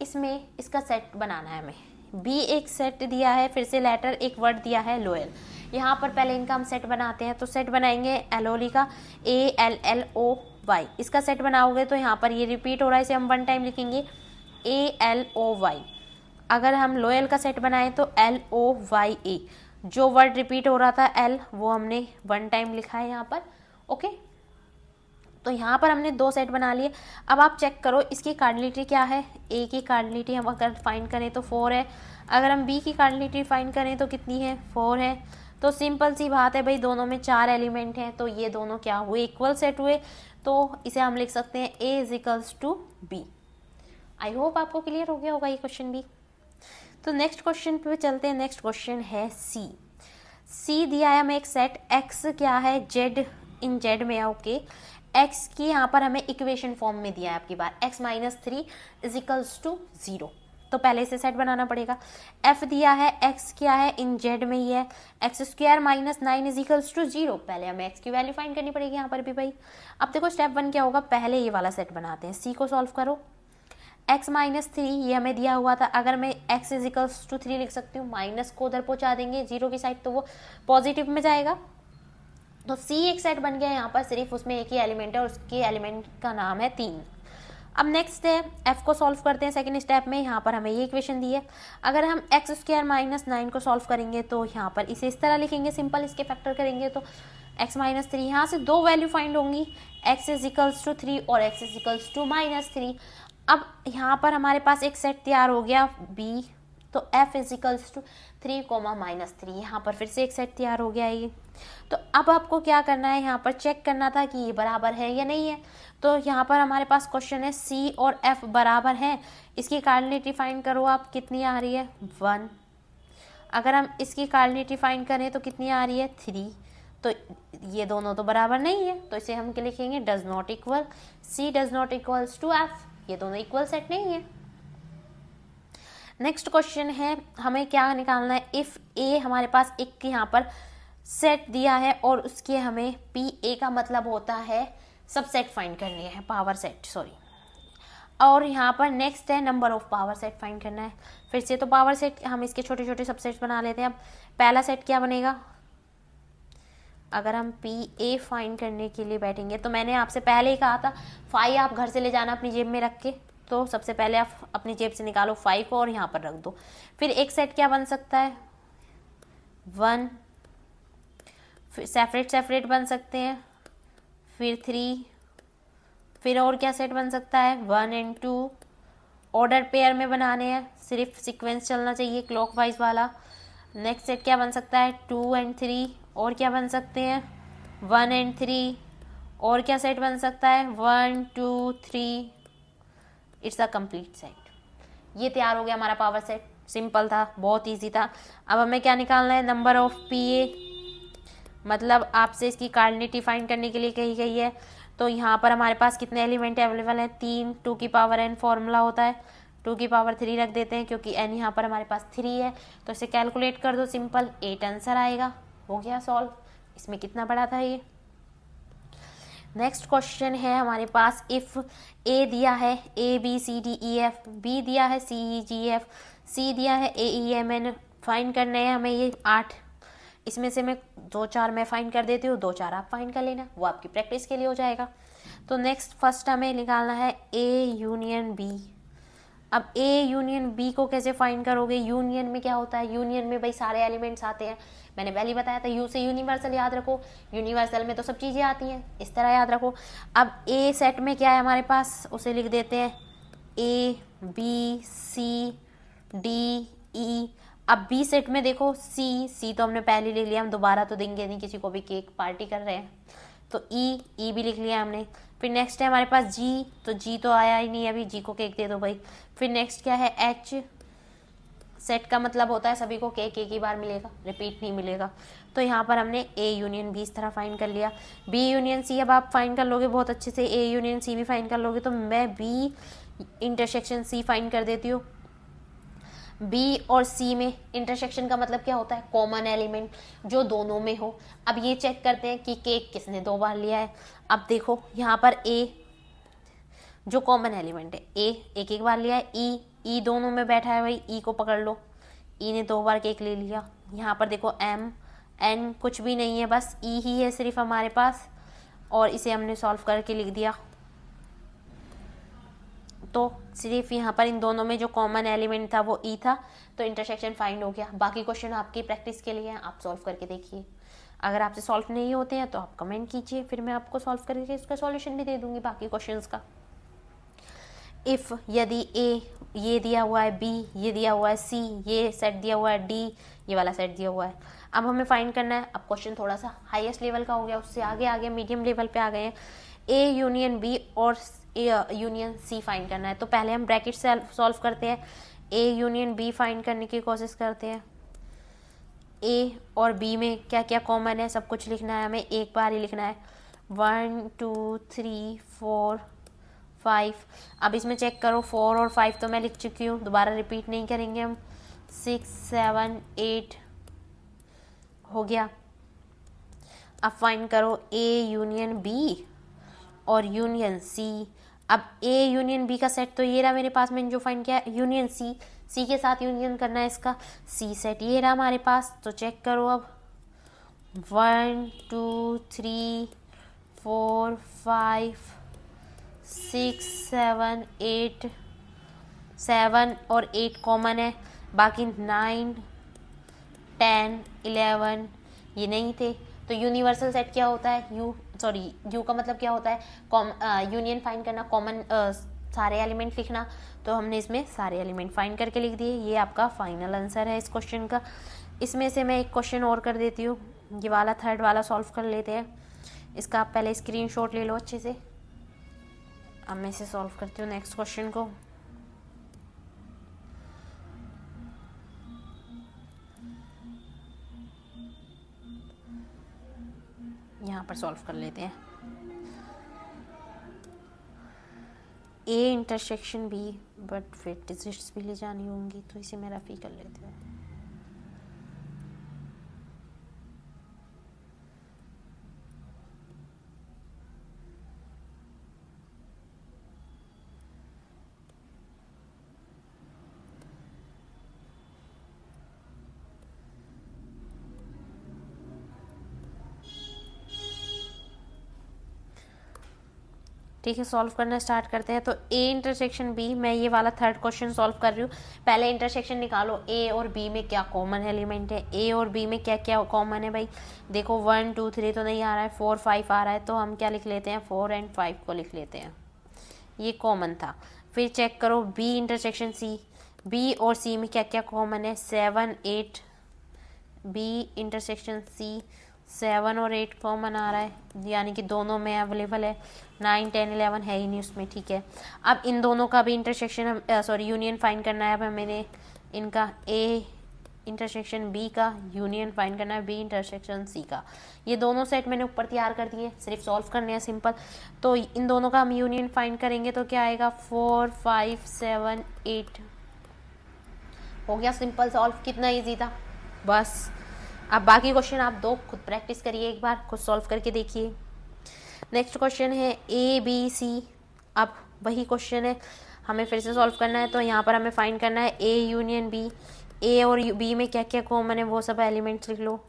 इसमें इसका सेट बनाना है हमें। बी एक सेट दिया है, फिर से लेटर, एक वर्ड दिया है लोयल। यहाँ पर पहले इनका हम सेट बनाते हैं, तो सेट बनाएंगे एलोली का, ALLOY। इसका सेट बनाओगे तो यहाँ पर ये रिपीट हो रहा है, इसे हम 1 टाइम लिखेंगे ALOY। अगर हम लोयल का सेट बनाए तो LOYA। जो वर्ड रिपीट हो रहा था L, वो हमने 1 टाइम लिखा है यहाँ पर। ओके, तो यहाँ पर हमने 2 सेट बना लिए। अब आप चेक करो इसकी कार्डिनलिटी क्या है। ए की कार्डिनलिटी हम अगर फाइंड करें तो 4 है, अगर हम बी की कार्डिनलिटी फाइंड करें तो कितनी है, 4 है। तो सिंपल सी बात है भाई, दोनों में 4 एलिमेंट हैं, तो ये दोनों क्या हुए, इक्वल सेट हुए। तो इसे हम लिख सकते हैं A is equals to B. I hope आपको क्लियर हो गया होगा ये क्वेश्चन भी। तो नेक्स्ट क्वेश्चन पे चलते हैं। नेक्स्ट क्वेश्चन है सी दिया है हमें एक सेट, एक्स क्या है, जेड, इन जेड में है। ओके, एक्स की यहाँ पर हमें इक्वेशन फॉर्म में दिया है आपकी बार, x minus 3 is equals to 0। तो पहले इसे सेट बनाना पड़ेगा। f दिया है, x क्या है, इन जेड में ही है, x square minus 9 is equals to 0। पहले हमें x की वैल्यू फाइंड करनी पड़ेगी यहाँ पर भी भाई। अब देखो स्टेप 1 क्या होगा, पहले ये वाला सेट बनाते हैं, c को सॉल्व करो। x माइनस 3 ये हमें दिया हुआ था, अगर मैं x इज इक्वल्स टू 3 लिख सकती हूँ, माइनस को उधर पहुंचा देंगे 0 की साइड, तो वो पॉजिटिव में जाएगा। तो c एक सेट बन गया यहाँ पर, सिर्फ उसमें एक ही एलिमेंट है और उसके एलिमेंट का नाम है 3। अब नेक्स्ट है f को सॉल्व करते हैं सेकंड स्टेप में। यहाँ पर हमें ये इक्वेशन दी है, अगर हम एक्स स्क्वायर माइनस 9 को सॉल्व करेंगे तो यहाँ पर इसे इस तरह लिखेंगे, सिंपल इसके फैक्टर करेंगे तो x माइनस 3, यहाँ से 2 वैल्यू फाइंड होंगी, x इज इक्वल्स टू 3 और x is equals to minus 3। अब यहाँ पर हमारे पास एक सेट तैयार हो गया b, तो f is equals to 3 minus 3। यहाँ पर फिर से एक सेट तैयार हो गया ये। तो अब आपको क्या करना है, यहाँ पर चेक करना था कि ये बराबर है या नहीं है। तो यहाँ पर हमारे पास क्वेश्चन है c और f बराबर है, इसकी कार्डिनलिटी फाइंड करो आप, कितनी आ रही है 1। अगर हम इसकी कार्डिनलिटी फाइंड करें तो कितनी आ रही है 3। तो ये दोनों तो बराबर नहीं है, तो इसे हम क्या लिखेंगे, does not equal, c does not equals to f। ये दोनों इक्वल सेट नहीं है। नेक्स्ट क्वेश्चन है, हमें क्या निकालना है, इफ a हमारे पास एक यहाँ पर सेट दिया है और उसके हमें पी ए का मतलब होता है सबसेट फाइंड करनी है, पावर सेट सॉरी। और यहाँ पर नेक्स्ट है number of power set find करना है। फिर से तो पावर सेट हम इसके छोटे छोटे सबसेट्स बना लेते हैं। अब पहला सेट क्या बनेगा, अगर हम पी ए फाइंड करने के लिए बैठेंगे तो मैंने आपसे पहले ही कहा था 5 आप घर से ले जाना अपनी जेब में रख के, तो सबसे पहले आप अपनी जेब से निकालो 5 को और यहाँ पर रख दो। फिर एक सेट क्या बन सकता है 1, फिर सेपरेट सेपरेट बन सकते हैं, फिर 3, फिर और क्या सेट बन सकता है 1 और 2, ऑर्डर पेयर में बनाने हैं, सिर्फ सीक्वेंस चलना चाहिए क्लॉकवाइज वाला। नेक्स्ट सेट क्या बन सकता है 2 और 3, और क्या बन सकते हैं 1 और 3, और क्या सेट बन सकता है 1 2 3। It's a complete set. ये तैयार हो गया हमारा पावर सेट, सिंपल था, बहुत इजी था। अब हमें क्या निकालना है, नंबर ऑफ पी ए, मतलब आपसे इसकी कार्डिनिटी फाइंड करने के लिए कही गई है। तो यहाँ पर हमारे पास कितने एलिमेंट अवेलेबल हैं 3, 2 की पावर n फॉर्मूला होता है, 2 की पावर 3 रख देते हैं क्योंकि n यहाँ पर हमारे पास 3 है, तो इसे कैलकुलेट कर दो सिंपल, 8 आंसर आएगा। हो गया सॉल्व। इसमें कितना बड़ा था ये। नेक्स्ट क्वेश्चन है हमारे पास, इफ ए दिया है A B C D E F, B दिया है C E G F, C दिया है A E M N, find करने हैं हमें ये 8। इसमें से मैं 2-4 मैं फाइंड कर देती हूँ, 2-4 आप फाइंड कर लेना, वो आपकी प्रैक्टिस के लिए हो जाएगा। तो नेक्स्ट फर्स्ट हमें निकालना है ए यूनियन बी। अब ए यूनियन बी को कैसे फाइंड करोगे, यूनियन में क्या होता है, यूनियन में भाई सारे एलिमेंट्स आते हैं, मैंने पहले ही बताया था यू से यूनिवर्सल याद रखो, यूनिवर्सल में तो सब चीज़ें आती हैं, इस तरह याद रखो। अब ए सेट में क्या है हमारे पास, उसे लिख देते हैं ए बी सी डी ई। अब बी सेट में देखो सी तो हमने पहले लिख लिया, हम दोबारा तो देंगे नहीं किसी को भी, केक पार्टी कर रहे हैं, तो ई भी लिख लिया हमने। फिर नेक्स्ट है हमारे पास जी, तो जी तो आया ही नहीं अभी, जी को केक दे दो भाई। फिर नेक्स्ट क्या है एच, सेट का मतलब होता है सभी को केक एक ही बार मिलेगा, रिपीट नहीं मिलेगा। तो यहाँ पर हमने ए यूनियन बी इस तरह फाइंड कर लिया। बी यूनियन सी अब आप फाइंड कर लोगे बहुत अच्छे से, ए यूनियन सी भी फाइंड कर लोगे, तो मैं बी इंटरसेक्शन सी फाइंड कर देती हूँ। बी और सी में इंटरसेक्शन का मतलब क्या होता है, कॉमन एलिमेंट जो दोनों में हो। अब ये चेक करते हैं कि केक किसने 2 बार लिया है। अब देखो यहाँ पर ए जो कॉमन एलिमेंट है, ए एक बार लिया है, ई दोनों में बैठा है भाई, ई को पकड़ लो, ई ने 2 बार केक ले लिया। यहाँ पर देखो एम एन कुछ भी नहीं है, बस ई ही है सिर्फ हमारे पास, और इसे हमने सॉल्व करके लिख दिया। तो सिर्फ यहाँ पर इन दोनों में जो कॉमन एलिमेंट था वो ई था, तो इंटरसेक्शन फाइंड हो गया। बाकी क्वेश्चन आपकी प्रैक्टिस के लिए हैं, आप सॉल्व करके देखिए। अगर आपसे सॉल्व नहीं होते हैं तो आप कमेंट कीजिए, फिर मैं आपको सॉल्व करके इसका सॉल्यूशन भी दे दूंगी बाकी क्वेश्चंस का। इफ यदि ए ये दिया हुआ है, बी ये दिया हुआ है, सी ये सेट दिया हुआ है, डी ये वाला सेट दिया हुआ है। अब हमें फाइंड करना है, अब क्वेश्चन थोड़ा सा हाईएस्ट लेवल का हो गया, उससे आगे आगे मीडियम लेवल पे आ गए हैं। ए यूनियन बी और यूनियन सी फाइंड करना है, तो पहले हम ब्रैकेट से सॉल्व करते हैं। ए यूनियन बी फाइंड करने की कोशिश करते हैं। ए और बी में क्या क्या कॉमन है सब कुछ लिखना है, हमें एक बार ही लिखना है। 1 2 3 4 5। अब इसमें चेक करो 4 और 5 तो मैं लिख चुकी हूँ, दोबारा रिपीट नहीं करेंगे हम। 6 7 8 हो गया। अब फाइंड करो ए यूनियन बी और यूनियन सी। अब ए यूनियन बी का सेट तो ये रहा मेरे पास, मैंने जो फाइंड किया, यूनियन सी, सी के साथ यूनियन करना है इसका, सी सेट ये रहा हमारे पास। तो चेक करो अब 1 2 3 4 5 6 7 8, 7 और 8 कॉमन है, बाकी 9 10 11 ये नहीं थे। तो यूनिवर्सल सेट क्या होता है, यू का मतलब क्या होता है, यूनियन फाइंड करना, कॉमन सारे एलिमेंट लिखना। तो हमने इसमें सारे एलिमेंट फाइंड करके लिख दिए, ये आपका फाइनल आंसर है इस क्वेश्चन का। इसमें से मैं एक क्वेश्चन और कर देती हूँ, ये वाला थर्ड वाला सॉल्व कर लेते हैं। इसका आप पहले स्क्रीनशॉट ले लो अच्छे से। अब मैं इसे सॉल्व करती हूँ नेक्स्ट क्वेश्चन को। यहाँ पर सॉल्व कर लेते हैं। ए इंटरसेक्शन बी, बट फिर डिजिट्स भी ले जानी होंगी, तो इसे मैं रफ ही कर लेती हूँ। ठीक है, सॉल्व करना स्टार्ट करते हैं। तो ए इंटरसेक्शन बी, मैं ये वाला थर्ड क्वेश्चन सॉल्व कर रही हूँ। पहले इंटरसेक्शन निकालो, ए और बी में क्या कॉमन एलिमेंट है। ए और बी में क्या क्या कॉमन है भाई, देखो 1 2 3 तो नहीं आ रहा है, 4 5 आ रहा है, तो हम क्या लिख लेते हैं, 4 और 5 को लिख लेते हैं, ये कॉमन था। फिर चेक करो बी इंटरसेक्शन सी, बी और सी में क्या क्या कॉमन है, 7 8, बी इंटरसेक्शन सी 7 और 8 कॉमन आ रहा है, यानी कि दोनों में अवेलेबल है। 9 10 11 है ही नहीं उसमें, ठीक है। अब इन दोनों का भी इंटरसेक्शन यूनियन फाइंड करना है। अब मैंने इनका ए इंटरसेक्शन बी का यूनियन फाइंड करना है बी इंटरसेक्शन सी का। ये दोनों सेट मैंने ऊपर तैयार कर दिए, सिर्फ सॉल्व करने हैं सिंपल। तो इन दोनों का हम यूनियन फाइंड करेंगे तो क्या आएगा, 4 5 7 8 हो गया सिंपल सॉल्व। कितना इजी था बस। अब बाकी क्वेश्चन आप दो खुद प्रैक्टिस करिए, एक बार खुद सॉल्व करके देखिए। नेक्स्ट क्वेश्चन है ए बी सी। अब वही क्वेश्चन है, हमें फिर से सॉल्व करना है। तो यहाँ पर हमें फाइंड करना है ए यूनियन बी। ए और बी में क्या क्या कॉमन है वो सब एलिमेंट्स लिख लो।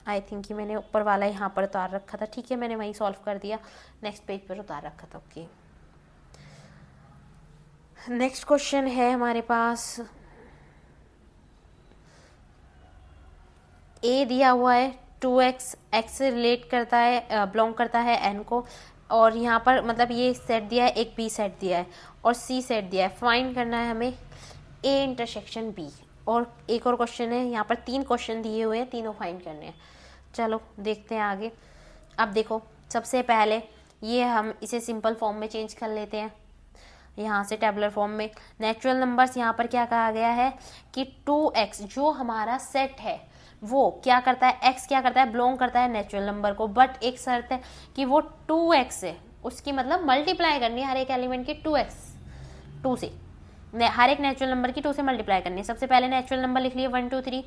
आई थिंक कि मैंने ऊपर वाला यहाँ पर उतार रखा था, ठीक है, मैंने वही सॉल्व कर दिया, नेक्स्ट पेज पर उतार रखा था। ओके, नेक्स्ट क्वेश्चन है हमारे पास, ए दिया हुआ है 2x, x से रिलेट करता है, बिलोंग करता है n को, और यहाँ पर मतलब ये सेट दिया है, एक b सेट दिया है और c सेट दिया है। फाइंड करना है हमें a इंटरसेक्शन b। और एक और क्वेश्चन है, यहाँ पर 3 क्वेश्चन दिए हुए हैं, तीनों फाइंड करने हैं। चलो देखते हैं आगे। अब देखो सबसे पहले ये हम इसे सिंपल फॉर्म में चेंज कर लेते हैं, यहाँ से टेबुलर फॉर्म में। नेचुरल नंबर्स यहाँ पर क्या कहा गया है कि 2x जो हमारा सेट है वो क्या करता है, x क्या करता है, बिलोंग करता है नेचुरल नंबर को, बट एक शर्त है कि वो 2x है, उसकी मतलब मल्टीप्लाई करनी है हर एक एलिमेंट की 2 से, हर एक नेचुरल नंबर की 2 से मल्टीप्लाई करनी है। सबसे पहले नेचुरल नंबर लिख लिए 1 2 3,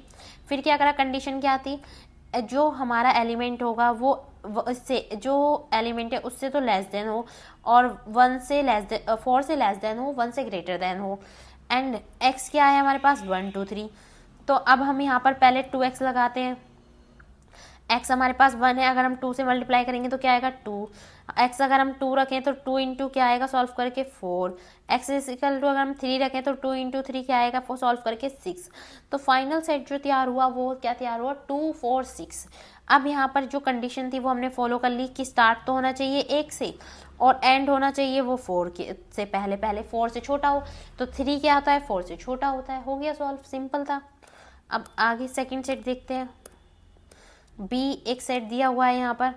फिर क्या करा, कंडीशन क्या थी, जो हमारा एलिमेंट होगा वो इससे, जो एलिमेंट है उससे तो लेस देन हो, और 1 से लेस देन, 4 से लेस देन हो, 1 से ग्रेटर देन हो, एंड x क्या है हमारे पास 1 2 3। तो अब हम यहाँ पर पहले 2x लगाते हैं, x हमारे पास 1 है, अगर हम 2 से मल्टीप्लाई करेंगे तो क्या आएगा 2, x अगर हम 2 रखें तो 2 इंटू क्या आएगा सॉल्व करके 4, x इक्वल टू अगर हम 3 रखें तो 2 इंटू 3 क्या आएगा सॉल्व करके 6। तो फाइनल सेट जो तैयार हुआ वो क्या तैयार हुआ, 2 4 6। अब यहाँ पर जो कंडीशन थी वो हमने फॉलो कर ली कि स्टार्ट तो होना चाहिए 1 से और एंड होना चाहिए वो 4 के से पहले, 4 से छोटा हो, तो 3 क्या होता है 4 से छोटा होता है। हो गया सॉल्व, सिंपल था। अब आगे सेकंड सेट देखते हैं। बी एक सेट दिया हुआ है यहाँ पर,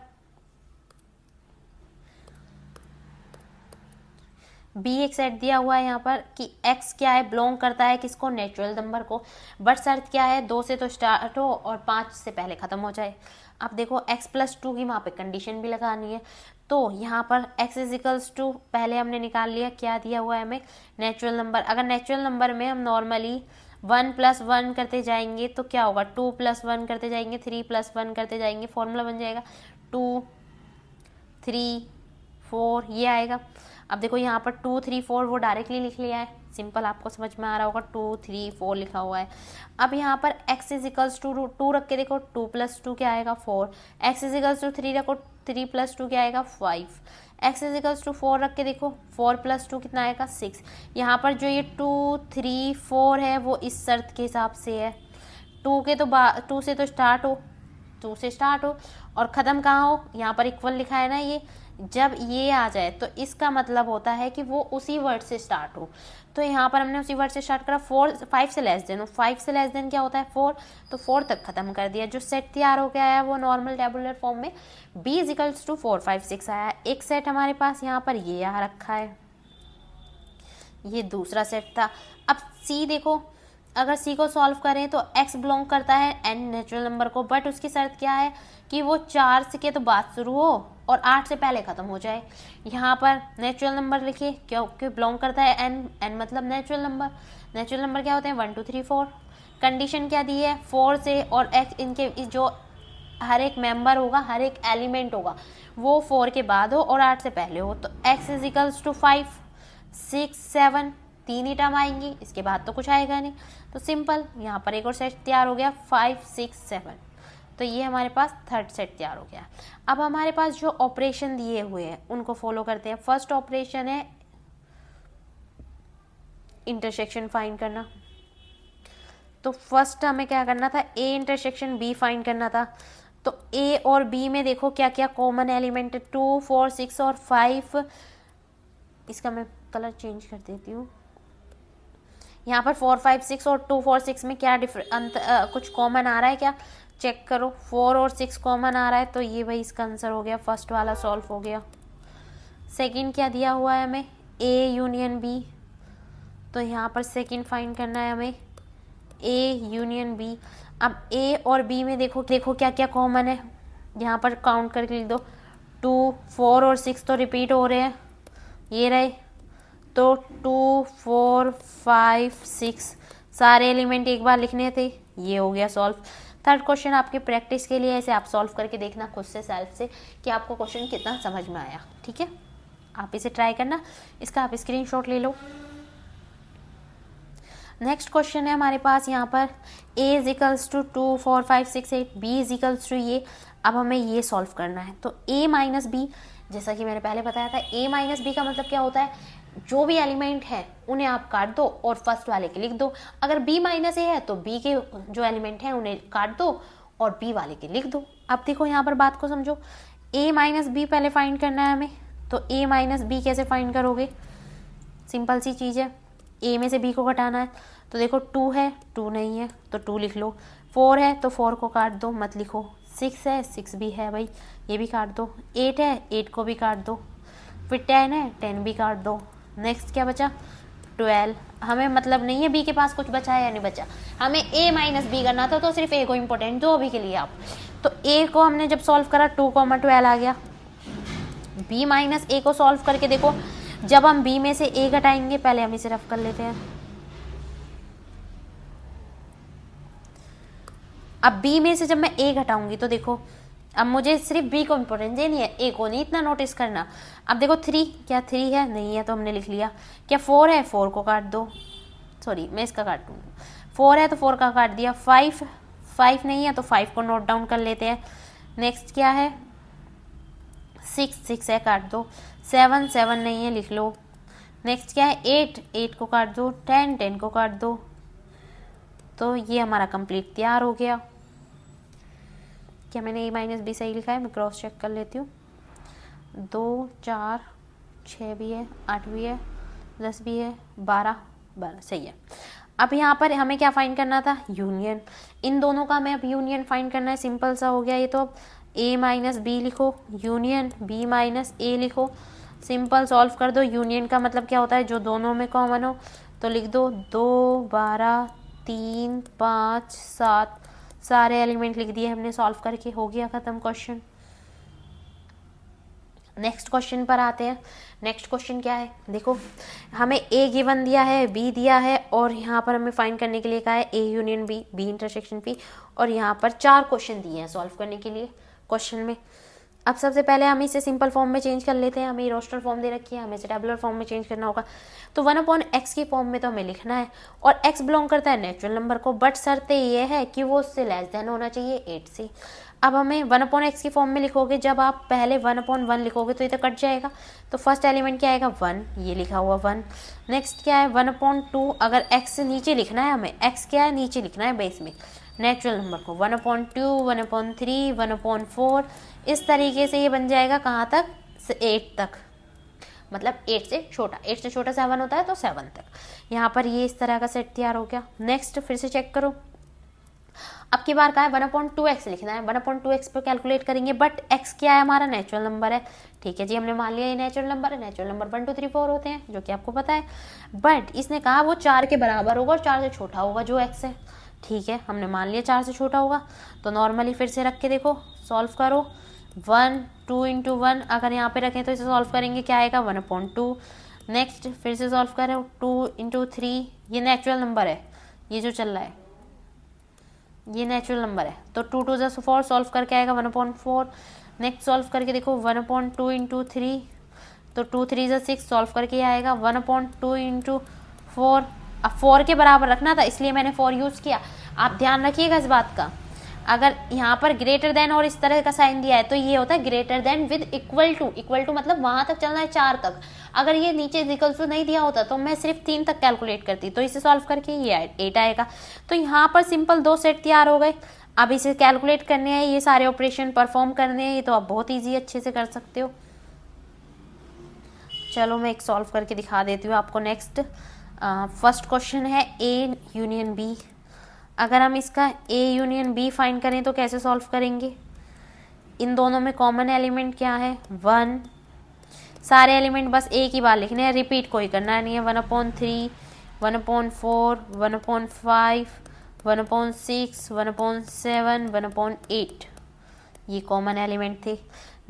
बी एक सेट दिया हुआ है यहाँ पर कि x क्या है, बिलोंग करता है किसको, नेचुरल नंबर को, बट शर्त क्या है 2 से तो स्टार्ट हो और 5 से पहले ख़त्म हो जाए। अब देखो x+2 की वहाँ पे कंडीशन भी लगानी है, तो यहाँ पर x इजिकल्स टू पहले हमने निकाल लिया, क्या दिया हुआ है हमें, नेचुरल नंबर। अगर नेचुरल नंबर में हम नॉर्मली 1 + 1 करते जाएंगे तो क्या होगा, 2 + 1 करते जाएंगे, 3 + 1 करते जाएंगे, फॉर्मूला बन जाएगा 2 3 4, ये आएगा। अब देखो यहाँ पर 2 3 4 वो डायरेक्टली लिख लिया है, सिंपल, आपको समझ में आ रहा होगा, 2 3 4 लिखा हुआ है। अब यहाँ पर x इजिकल्स टू 2 रख के देखो, 2 + 2 क्या आएगा 4, x इजिकल्स टू 3 रखो, 3 + 2 क्या आएगा 5, x इजिकल्स टू 4 रख के देखो, 4 + 2 कितना आएगा 6। यहाँ पर जो ये 2 3 4 है वो इस शर्त के हिसाब से है, 2 के तो 2 से तो स्टार्ट हो, 2 से स्टार्ट हो और ख़त्म कहाँ हो, यहाँ पर इक्वल लिखा है ना, ये जब ये आ जाए तो इसका मतलब होता है कि वो उसी वर्ड से स्टार्ट हो। तो यहाँ पर हमने उसी वर्ड से स्टार्ट करा, 5 से लेस देन हो, 5 से लेस देन क्या होता है 4, तो 4 तक ख़त्म कर दिया। जो सेट तैयार हो गया है वो नॉर्मल टेबुलर फॉर्म में b इजिकल्स टू 4 5 6 आया। एक सेट हमारे पास यहाँ पर ये आ रखा है, ये दूसरा सेट था। अब c देखो, अगर c को सॉल्व करें तो x बिलोंग करता है n नेचुरल नंबर को, बट उसकी शर्त क्या है कि वो 4 से के तो बाद शुरू हो और 8 से पहले ख़त्म हो जाए। यहाँ पर नेचुरल नंबर लिखिए क्योंकि बिलोंग करता है n मतलब नेचुरल नंबर। नेचुरल नंबर क्या होते हैं 1 2 3 4। कंडीशन क्या दी है 4 से, और x इनके जो हर एक मेंबर होगा, हर एक एलिमेंट होगा वो 4 के बाद हो और 8 से पहले हो। तो x इजिकल्स टू 5 6 7, 3 ही टर्म आएंगी, इसके बाद तो कुछ आएगा नहीं। तो सिंपल यहाँ पर एक और सेट तैयार हो गया 5 6 7। तो ये हमारे पास थर्ड सेट तैयार हो गया। अब हमारे पास जो ऑपरेशन दिए हुए हैं उनको फॉलो करते हैं। फर्स्ट ऑपरेशन है इंटरसेक्शन फाइंड करना। तो फर्स्ट हमें क्या करना था, ए इंटरसेक्शन बी फाइंड करना था। तो ए और बी में देखो क्या क्या कॉमन एलिमेंट है, 2 4 6 और 5। इसका मैं कलर चेंज कर देती हूँ। यहाँ पर 4 5 6 और 2 4 6 में क्या कुछ कॉमन आ रहा है क्या, चेक करो। 4 और 6 कॉमन आ रहा है, तो ये भाई इसका आंसर हो गया, फर्स्ट वाला सॉल्व हो गया। सेकंड क्या दिया हुआ है हमें, ए यूनियन बी। तो यहाँ पर सेकंड फाइंड करना है हमें, ए यूनियन बी। अब ए और बी में देखो क्या क्या कॉमन है, यहाँ पर काउंट करके लिख दो। 2 4 और 6 तो रिपीट हो रहे हैं, ये रहे। तो 2 4 5 6 सारे एलिमेंट एक बार लिखने थे, ये हो गया सॉल्व। थर्ड क्वेश्चन आपके प्रैक्टिस के लिए, ऐसे आप सॉल्व करके देखना खुद से सेल्फ से कि आपको क्वेश्चन कितना समझ में आया। ठीक है, आप इसे ट्राई करना, इसका आप स्क्रीनशॉट ले लो। नेक्स्ट क्वेश्चन है हमारे पास यहाँ पर a is equals to 2 4 5 6 8, b is equals to ये। अब हमें ये सॉल्व करना है। तो a माइनस बी, जैसा कि मैंने पहले बताया था, a माइनस बी का मतलब क्या होता है, जो भी एलिमेंट है उन्हें आप काट दो और फर्स्ट वाले के लिख दो। अगर b माइनस ए है तो b के जो एलिमेंट हैं उन्हें काट दो और b वाले के लिख दो। अब देखो यहाँ पर बात को समझो, a माइनस बी पहले फाइंड करना है हमें। तो a माइनस बी कैसे फाइंड करोगे, सिंपल सी चीज़ है, a में से b को घटाना है। तो देखो 2 है, 2 नहीं है तो 2 लिख लो। 4 है तो 4 को काट दो, मत लिखो। 6 है, 6 भी है भाई, ये भी काट दो। 8 है, 8 को भी काट दो। फिर 10 है, 10 भी काट दो। नेक्स्ट क्या बचा, 12। हमें मतलब नहीं है b के पास कुछ बचा है या नहीं बचा, हमें a माइनस बी करना था, तो सिर्फ a को इम्पोर्टेंट दो अभी के लिए आप। तो a को हमने जब सॉल्व करा 2, 12 आ गया। b माइनस a को सॉल्व करके देखो, जब हम b में से a घटाएंगे, पहले हम इसे रफ कर लेते हैं। अब b में से जब मैं a घटाऊंगी तो देखो, अब मुझे सिर्फ b को इम्पोर्टेंस देनी है, a को नहीं इतना नोटिस करना। अब देखो 3, क्या 3 है, नहीं है तो हमने लिख लिया। क्या 4 है, 4 को काट दो, सॉरी मैं इसका काट दूँगी। 4 है तो 4 का काट दिया। 5 नहीं है तो 5 को नोट डाउन कर लेते हैं। नेक्स्ट क्या है, 6 है, काट दो। 7 नहीं है, लिख लो। नेक्स्ट क्या है, 8 को काट दो। 10 को काट दो। तो ये हमारा कंप्लीट तैयार हो गया। क्या मैंने a माइनस बी सही लिखा है, मैं क्रॉस चेक कर लेती हूँ। 2 4 6 भी है, 8 भी है, 10 भी है, 12 सही है। अब यहाँ पर हमें क्या फाइंड करना था, यूनियन। इन दोनों का हमें अब यूनियन फाइंड करना है, सिंपल सा हो गया ये तो। अब a माइनस बी लिखो, यूनियन b माइनस ए लिखो, सिंपल सॉल्व कर दो। यूनियन का मतलब क्या होता है, जो दोनों में कॉमन हो, तो लिख दो। 2 12 3 5 7 सारे एलिमेंट लिख दिए हमने सॉल्व करके, हो गया ख़त्म क्वेश्चन। नेक्स्ट क्वेश्चन पर आते हैं। नेक्स्ट क्वेश्चन क्या है, देखो हमें a गिवन दिया है, b दिया है, और यहाँ पर हमें फाइंड करने के लिए कहा है a union b, b intersection p, और यहाँ पर 4 क्वेश्चन दिए हैं सॉल्व करने के लिए क्वेश्चन में। अब सबसे पहले हम इसे सिंपल फॉर्म में चेंज कर लेते हैं। हमें रोस्टर फॉर्म दे रखी है, हमें इसे टेबुलर फॉर्म में चेंज करना होगा। तो 1/x की फॉर्म में तो हमें लिखना है, और x बिलोंग करता है नेचुरल नंबर को, बट शर्त ये है कि वो उससे लेस देन होना चाहिए 8 से। अब हमें 1/x की फॉर्म में लिखोगे, जब आप पहले 1/1 लिखोगे तो ये तो कट जाएगा। तो फर्स्ट एलिमेंट क्या आएगा, 1, ये लिखा हुआ 1। नेक्स्ट क्या है, 1/2। अगर x नीचे लिखना है, हमें x क्या है, नीचे लिखना है बेस में नेचुरल नंबर को। 1/2 1/3 1/4, इस तरीके से ये बन जाएगा कहाँ तक, 8 तक, मतलब 8 से छोटा। 8 से छोटा 7 होता है तो 7 तक। यहाँ पर ये इस तरह का सेट तैयार हो गया। नेक्स्ट फिर से चेक करो, अब की बार का है 1/2x लिखना है। 1/2x पर कैलकुलेट करेंगे, बट x क्या है, हमारा नेचुरल नंबर है। ठीक है जी, हमने मान लिया ये नेचुरल नंबर है। नेचुरल नंबर 1 2 3 4 होते हैं, जो कि आपको पता है, बट इसने कहा वो 4 के बराबर होगा और 4 से छोटा होगा जो x है। ठीक है, हमने मान लिया 4 से छोटा होगा, तो नॉर्मली फिर से रख के देखो, सॉल्व करो। 1 2 × 1 अगर यहाँ पे रखें तो इसे सॉल्व करेंगे, क्या आएगा, 1/2। नेक्स्ट फिर से सॉल्व करें, 2 × 3, ये नेचुरल नंबर है, ये जो चल रहा है ये नेचुरल नंबर है। तो 2 2 × 4 सॉल्व करके आएगा 1/4। नेक्स्ट सॉल्व करके देखो, 1/2 × 3, तो 2 3 × 6 सॉल्व करके आएगा 1/2 × 4। अब 4 के बराबर रखना था, इसलिए मैंने 4 यूज़ किया। आप ध्यान रखिएगा इस बात का, अगर यहाँ पर ग्रेटर देन और इस तरह का साइन दिया है तो ये होता है greater than with equal to मतलब वहां तक चलना है 4 तक। अगर ये नीचे इक्वल टू नहीं दिया होता तो मैं सिर्फ 3 तक कैलकुलेट करती, तो इसे सॉल्व करके ये 8 आएगा। तो यहाँ पर सिंपल 2 सेट तैयार हो गए। अब इसे कैलकुलेट करने हैं, ये सारे ऑपरेशन परफॉर्म करने हैं, ये तो आप बहुत ईजी अच्छे से कर सकते हो। चलो मैं एक सॉल्व करके दिखा देती हूँ आपको। नेक्स्ट फर्स्ट क्वेश्चन है ए यूनियन बी। अगर हम इसका ए यूनियन बी फाइंड करें तो कैसे सॉल्व करेंगे? इन दोनों में कॉमन एलिमेंट क्या है? 1। सारे एलिमेंट बस एक ही बार लिखने हैं, रिपीट कोई करना नहीं है। 1/3, 1/4, 1/5, 1/6, 1/7, 1/8 ये कॉमन एलिमेंट थे।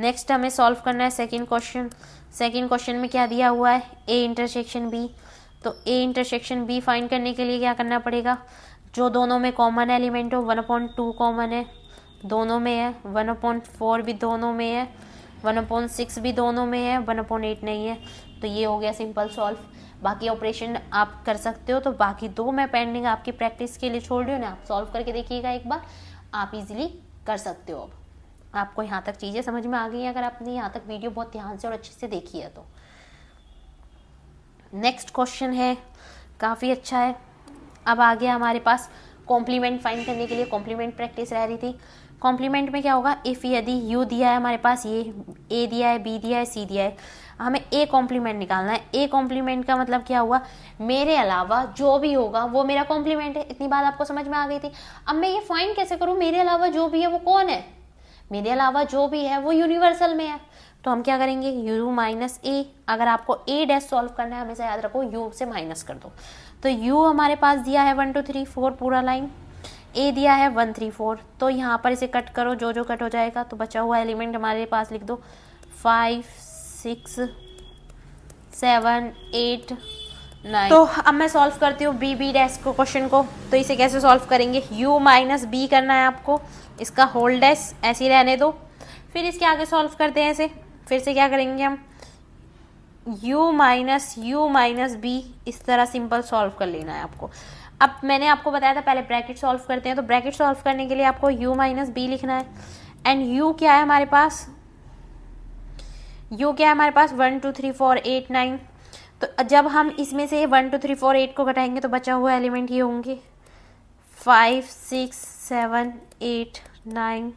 नेक्स्ट हमें सॉल्व करना है सेकंड क्वेश्चन। सेकंड क्वेश्चन में क्या दिया हुआ है? A intersection B. तो ए इंटरसेक्शन बी फाइंड करने के लिए क्या करना पड़ेगा? जो दोनों में कॉमन एलिमेंट हो, 1/2 कॉमन है, दोनों में है, 1/4 भी दोनों में है, 1/6 भी दोनों में है, 1/8 नहीं है। तो ये हो गया सिंपल सॉल्व। बाकी ऑपरेशन आप कर सकते हो, तो बाकी 2 मैं पेंडिंग आपकी प्रैक्टिस के लिए छोड़ रही हूँ ना, आप सॉल्व करके देखिएगा एक बार, आप इजीली कर सकते हो। अब आपको यहाँ तक चीज़ें समझ में आ गई हैं अगर आपने यहाँ तक वीडियो बहुत ध्यान से और अच्छे से देखी है तो। नेक्स्ट क्वेश्चन है, काफ़ी अच्छा है। अब आ गया हमारे पास कॉम्प्लीमेंट फाइंड करने के लिए, कॉम्प्लीमेंट प्रैक्टिस रह रही थी। कॉम्प्लीमेंट में क्या होगा? इफ़ यदि यू दिया है हमारे पास, ये ए दिया है, बी दिया है, सी दिया है, हमें ए कॉम्प्लीमेंट निकालना है। ए कॉम्प्लीमेंट का मतलब क्या हुआ? मेरे अलावा जो भी होगा वो मेरा कॉम्प्लीमेंट है। इतनी बात आपको समझ में आ गई थी। अब मैं ये फाइंड कैसे करूँ मेरे अलावा जो भी है वो कौन है? मेरे अलावा जो भी है वो यूनिवर्सल में है। तो हम क्या करेंगे? u माइनस ए। अगर आपको ए डैश सॉल्व करना है हमेशा याद रखो u से माइनस कर दो। तो u हमारे पास दिया है 1 2 3 4 पूरा लाइन, a दिया है 1 3 4। तो यहाँ पर इसे कट करो, जो जो कट हो जाएगा, तो बचा हुआ एलिमेंट हमारे पास लिख दो 5 6 7 8 9। तो अब मैं सॉल्व करती हूँ बी डैश को क्वेश्चन को। तो इसे कैसे सॉल्व करेंगे? u माइनस बी करना है आपको, इसका होल डैश ऐसे ही रहने दो, फिर इसके आगे सॉल्व करते हैं ऐसे। फिर से क्या करेंगे हम? u माइनस बी इस तरह सिंपल सॉल्व कर लेना है आपको। अब मैंने आपको बताया था पहले ब्रैकेट सॉल्व करते हैं, तो ब्रैकेट सॉल्व करने के लिए आपको u माइनस बी लिखना है। एंड u क्या है हमारे पास? u क्या है हमारे पास? 1 2 3 4 8 9। तो जब हम इसमें से 1 2 3 4 8 को घटाएंगे तो बचा हुआ एलिमेंट ये होंगे 5 6 7 8 9।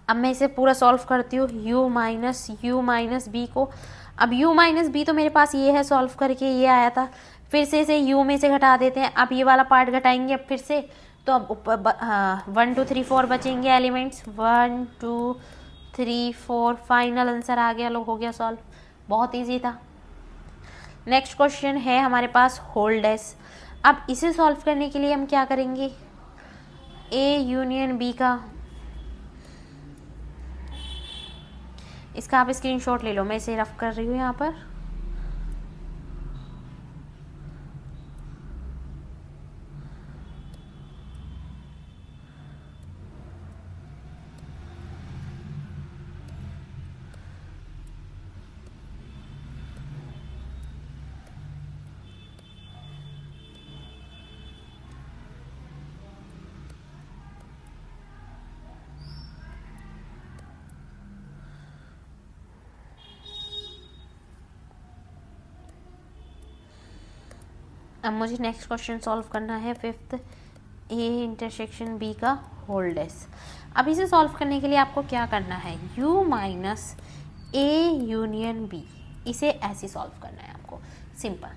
अब मैं इसे पूरा सॉल्व करती हूँ u माइनस बी को। अब u माइनस बी तो मेरे पास ये है, सॉल्व करके ये आया था। फिर से इसे u में से घटा देते हैं। अब ये वाला पार्ट घटाएंगे अब फिर से, तो अब ऊपर 1 2 3 4 बचेंगे एलिमेंट्स, 1 2 3 4। फाइनल आंसर आ गया, लोग हो गया सॉल्व। बहुत ईजी था। नेक्स्ट क्वेश्चन है हमारे पास होल डैश। अब इसे सॉल्व करने के लिए हम क्या करेंगे? ए यूनियन बी का, इसका आप स्क्रीनशॉट ले लो, मैं इसे रफ कर रही हूँ यहाँ पर। अब मुझे नेक्स्ट क्वेश्चन सॉल्व करना है, फिफ्थ, ए इंटरसेक्शन बी का होल डैश। अब इसे सॉल्व करने के लिए आपको क्या करना है? u minus A union B, इसे ऐसे सॉल्व करना है आपको, सिंपल।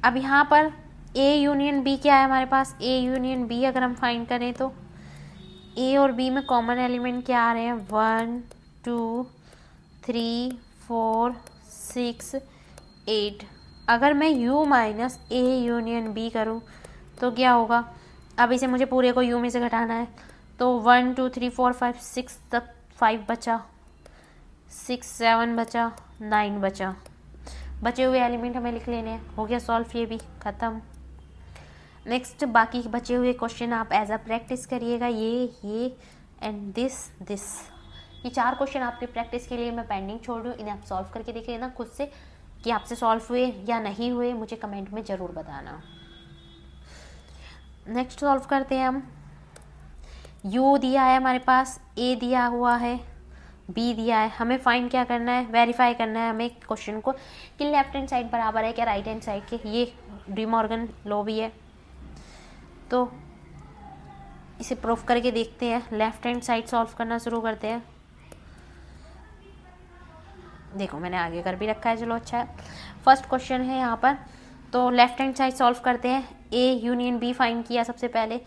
अब यहाँ पर ए यूनियन बी क्या है हमारे पास? ए यूनियन बी अगर हम फाइंड करें तो ए और बी में कॉमन एलिमेंट क्या आ रहे हैं? 1 2 3 4 6 8। अगर मैं u minus A union B करूँ तो क्या होगा? अब इसे मुझे पूरे को u में से घटाना है, तो 1 2 3 4 5 6 तक 5 बचा, 6 7 बचा, 9 बचा। बचे हुए एलिमेंट हमें लिख लेने हैं। हो गया सॉल्व, ये भी ख़त्म। नेक्स्ट बाकी बचे हुए क्वेश्चन आप एज अ प्रैक्टिस करिएगा, ये एंड दिस। ये 4 क्वेश्चन आपकी प्रैक्टिस के लिए मैं पेंडिंग छोड़ रही हूँ, इन्हें आप सॉल्व करके देख लेना खुद से कि आपसे सॉल्व हुए या नहीं हुए, मुझे कमेंट में ज़रूर बताना। नेक्स्ट सॉल्व करते हैं हम यू दिया है हमारे पास, ए दिया हुआ है, बी दिया है। हमें फाइंड क्या करना है, वेरीफाई करना है हमें क्वेश्चन को कि लेफ्ट हैंड साइड बराबर है क्या राइट हैंड साइड के। ये डी मॉर्गन लॉ भी है, तो इसे प्रूफ करके देखते हैं। लेफ्ट हैंड साइड सॉल्व करना शुरू करते हैं। देखो मैंने आगे कर भी रखा है, चलो अच्छा है। फर्स्ट क्वेश्चन है यहाँ पर, तो लेफ्ट हैंड साइड सॉल्व करते हैं। ए यूनियन बी फाइंड किया सबसे पहले,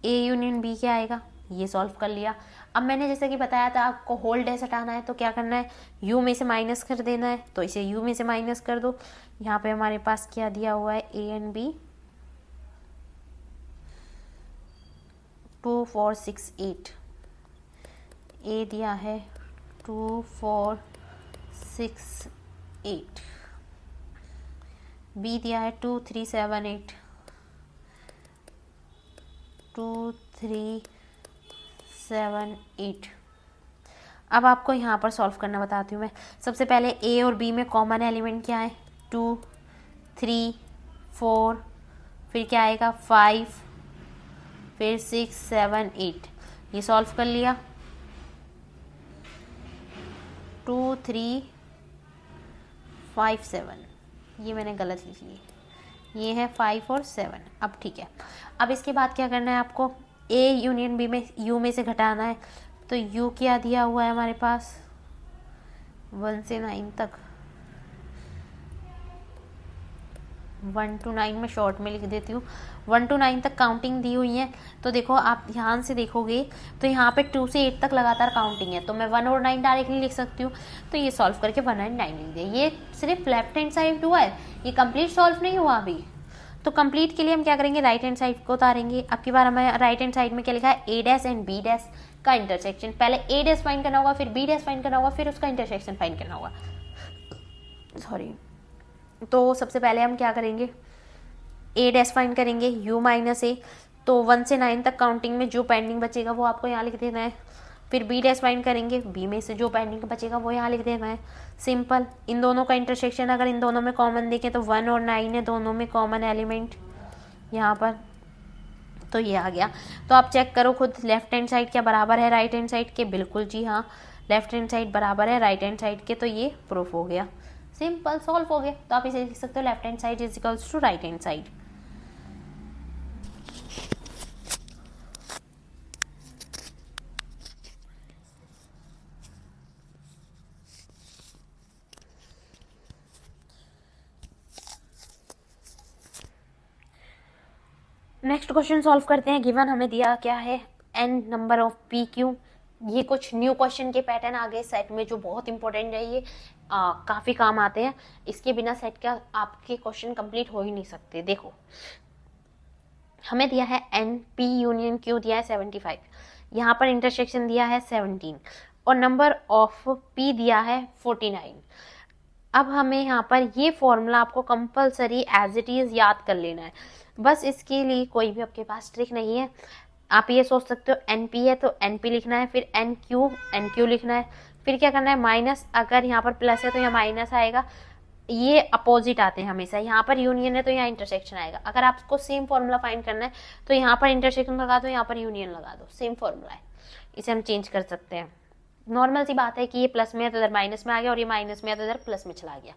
ए यूनियन बी क्या आएगा, ये सॉल्व कर लिया। अब मैंने जैसे कि बताया था आपको होल डैश हटाना है, तो क्या करना है, यू में से माइनस कर देना है, तो इसे यू में से माइनस कर दो। यहाँ पे हमारे पास क्या दिया हुआ है, ए एंड बी 2 4 6 8, ए दिया है 2 4 6 8, बी दिया है 2 3 7 8, 2 3 7 8। अब आपको यहाँ पर सॉल्व करना बताती हूँ मैं। सबसे पहले ए और बी में कॉमन एलिमेंट क्या है, 2 3 4, फिर क्या आएगा 5, फिर 6 7 8। ये सॉल्व कर लिया। 2 3 5 7, ये मैंने गलत लिख ली, ये है 5 और 7। अब ठीक है, अब इसके बाद क्या करना है आपको, ए यूनियन बी में यू में से घटाना है। तो यू क्या दिया हुआ है हमारे पास, 1 से 9 तक, 1 to 9 में शॉर्ट में लिख देती हूँ। 1 to 9 तक काउंटिंग दी हुई है। तो देखो आप ध्यान से देखोगे तो यहाँ पे 2 से 8 तक लगातार काउंटिंग है, तो मैं 1 और 9 डायरेक्टली लिख सकती हूँ। तो ये सॉल्व करके 1 और 9 लिख दिया। ये सिर्फ लेफ्ट हैंड साइड हुआ है, ये कंप्लीट सॉल्व नहीं हुआ अभी। तो कंप्लीट के लिए हम क्या करेंगे, राइट हैंड साइड को उतारेंगे। अब की बार हमें राइट हैंड साइड में क्या लिखा है, ए डैश एंड बी डैश का इंटरसेक्शन। पहले ए डैश फाइंड करना होगा, फिर बी डैश फाइंड करना होगा, फिर उसका इंटरसेक्शन फाइंड करना होगा। सॉरी, तो सबसे पहले हम क्या करेंगे, ए डैश फाइंड करेंगे, यू माइनस ए। तो 1 से 9 तक काउंटिंग में जो पेंडिंग बचेगा वो आपको यहाँ लिख देना है। फिर बी डैश फाइंड करेंगे, बी में से जो पेंडिंग बचेगा वो यहाँ लिख देना है। सिंपल। इन दोनों का इंटरसेक्शन अगर इन दोनों में कॉमन देखें तो 1 और 9 है दोनों में कॉमन एलिमेंट यहाँ पर, तो ये आ गया। तो आप चेक करो खुद, लेफ्ट हैंड साइड क्या बराबर है राइट हैंड साइड के, बिल्कुल जी हाँ, लेफ्ट हैंड साइड बराबर है राइट हैंड साइड के। तो ये प्रूफ हो गया, सिंपल सॉल्व हो गया। तो आप इसे लिख सकते हो, left hand side is equals to right hand side. Next question solve करते हैं। गिवन हमें दिया क्या है, n number of P Q. ये कुछ न्यू क्वेश्चन के पैटर्न आ गए सेट में जो बहुत इंपॉर्टेंट है, ये काफ़ी काम आते हैं। इसके बिना सेट का आपके क्वेश्चन कंप्लीट हो ही नहीं सकते। देखो हमें दिया है n p यूनियन q दिया है 75, यहाँ पर इंटरसेक्शन दिया है 17 और नंबर ऑफ p दिया है 49। अब हमें यहाँ पर ये फॉर्मूला आपको कंपलसरी एज इट इज़ याद कर लेना है। बस इसके लिए कोई भी आपके पास ट्रिक नहीं है। आप ये सोच सकते हो NP है तो NP लिखना है, फिर NQ लिखना है, फिर क्या करना है माइनस। अगर यहाँ पर प्लस है तो यहाँ माइनस आएगा, ये अपोजिट आते हैं हमेशा। यहाँ पर यूनियन है तो यहाँ इंटरसेक्शन आएगा। अगर आपको सेम फॉर्मूला फाइंड करना है तो यहाँ पर इंटरसेक्शन लगा दो, यहाँ पर यूनियन लगा दो, सेम फॉर्मूला है, इसे हम चेंज कर सकते हैं। नॉर्मल सी बात है कि ये प्लस में है तो इधर माइनस में आ गया, और ये माइनस में है तो इधर प्लस में चला गया।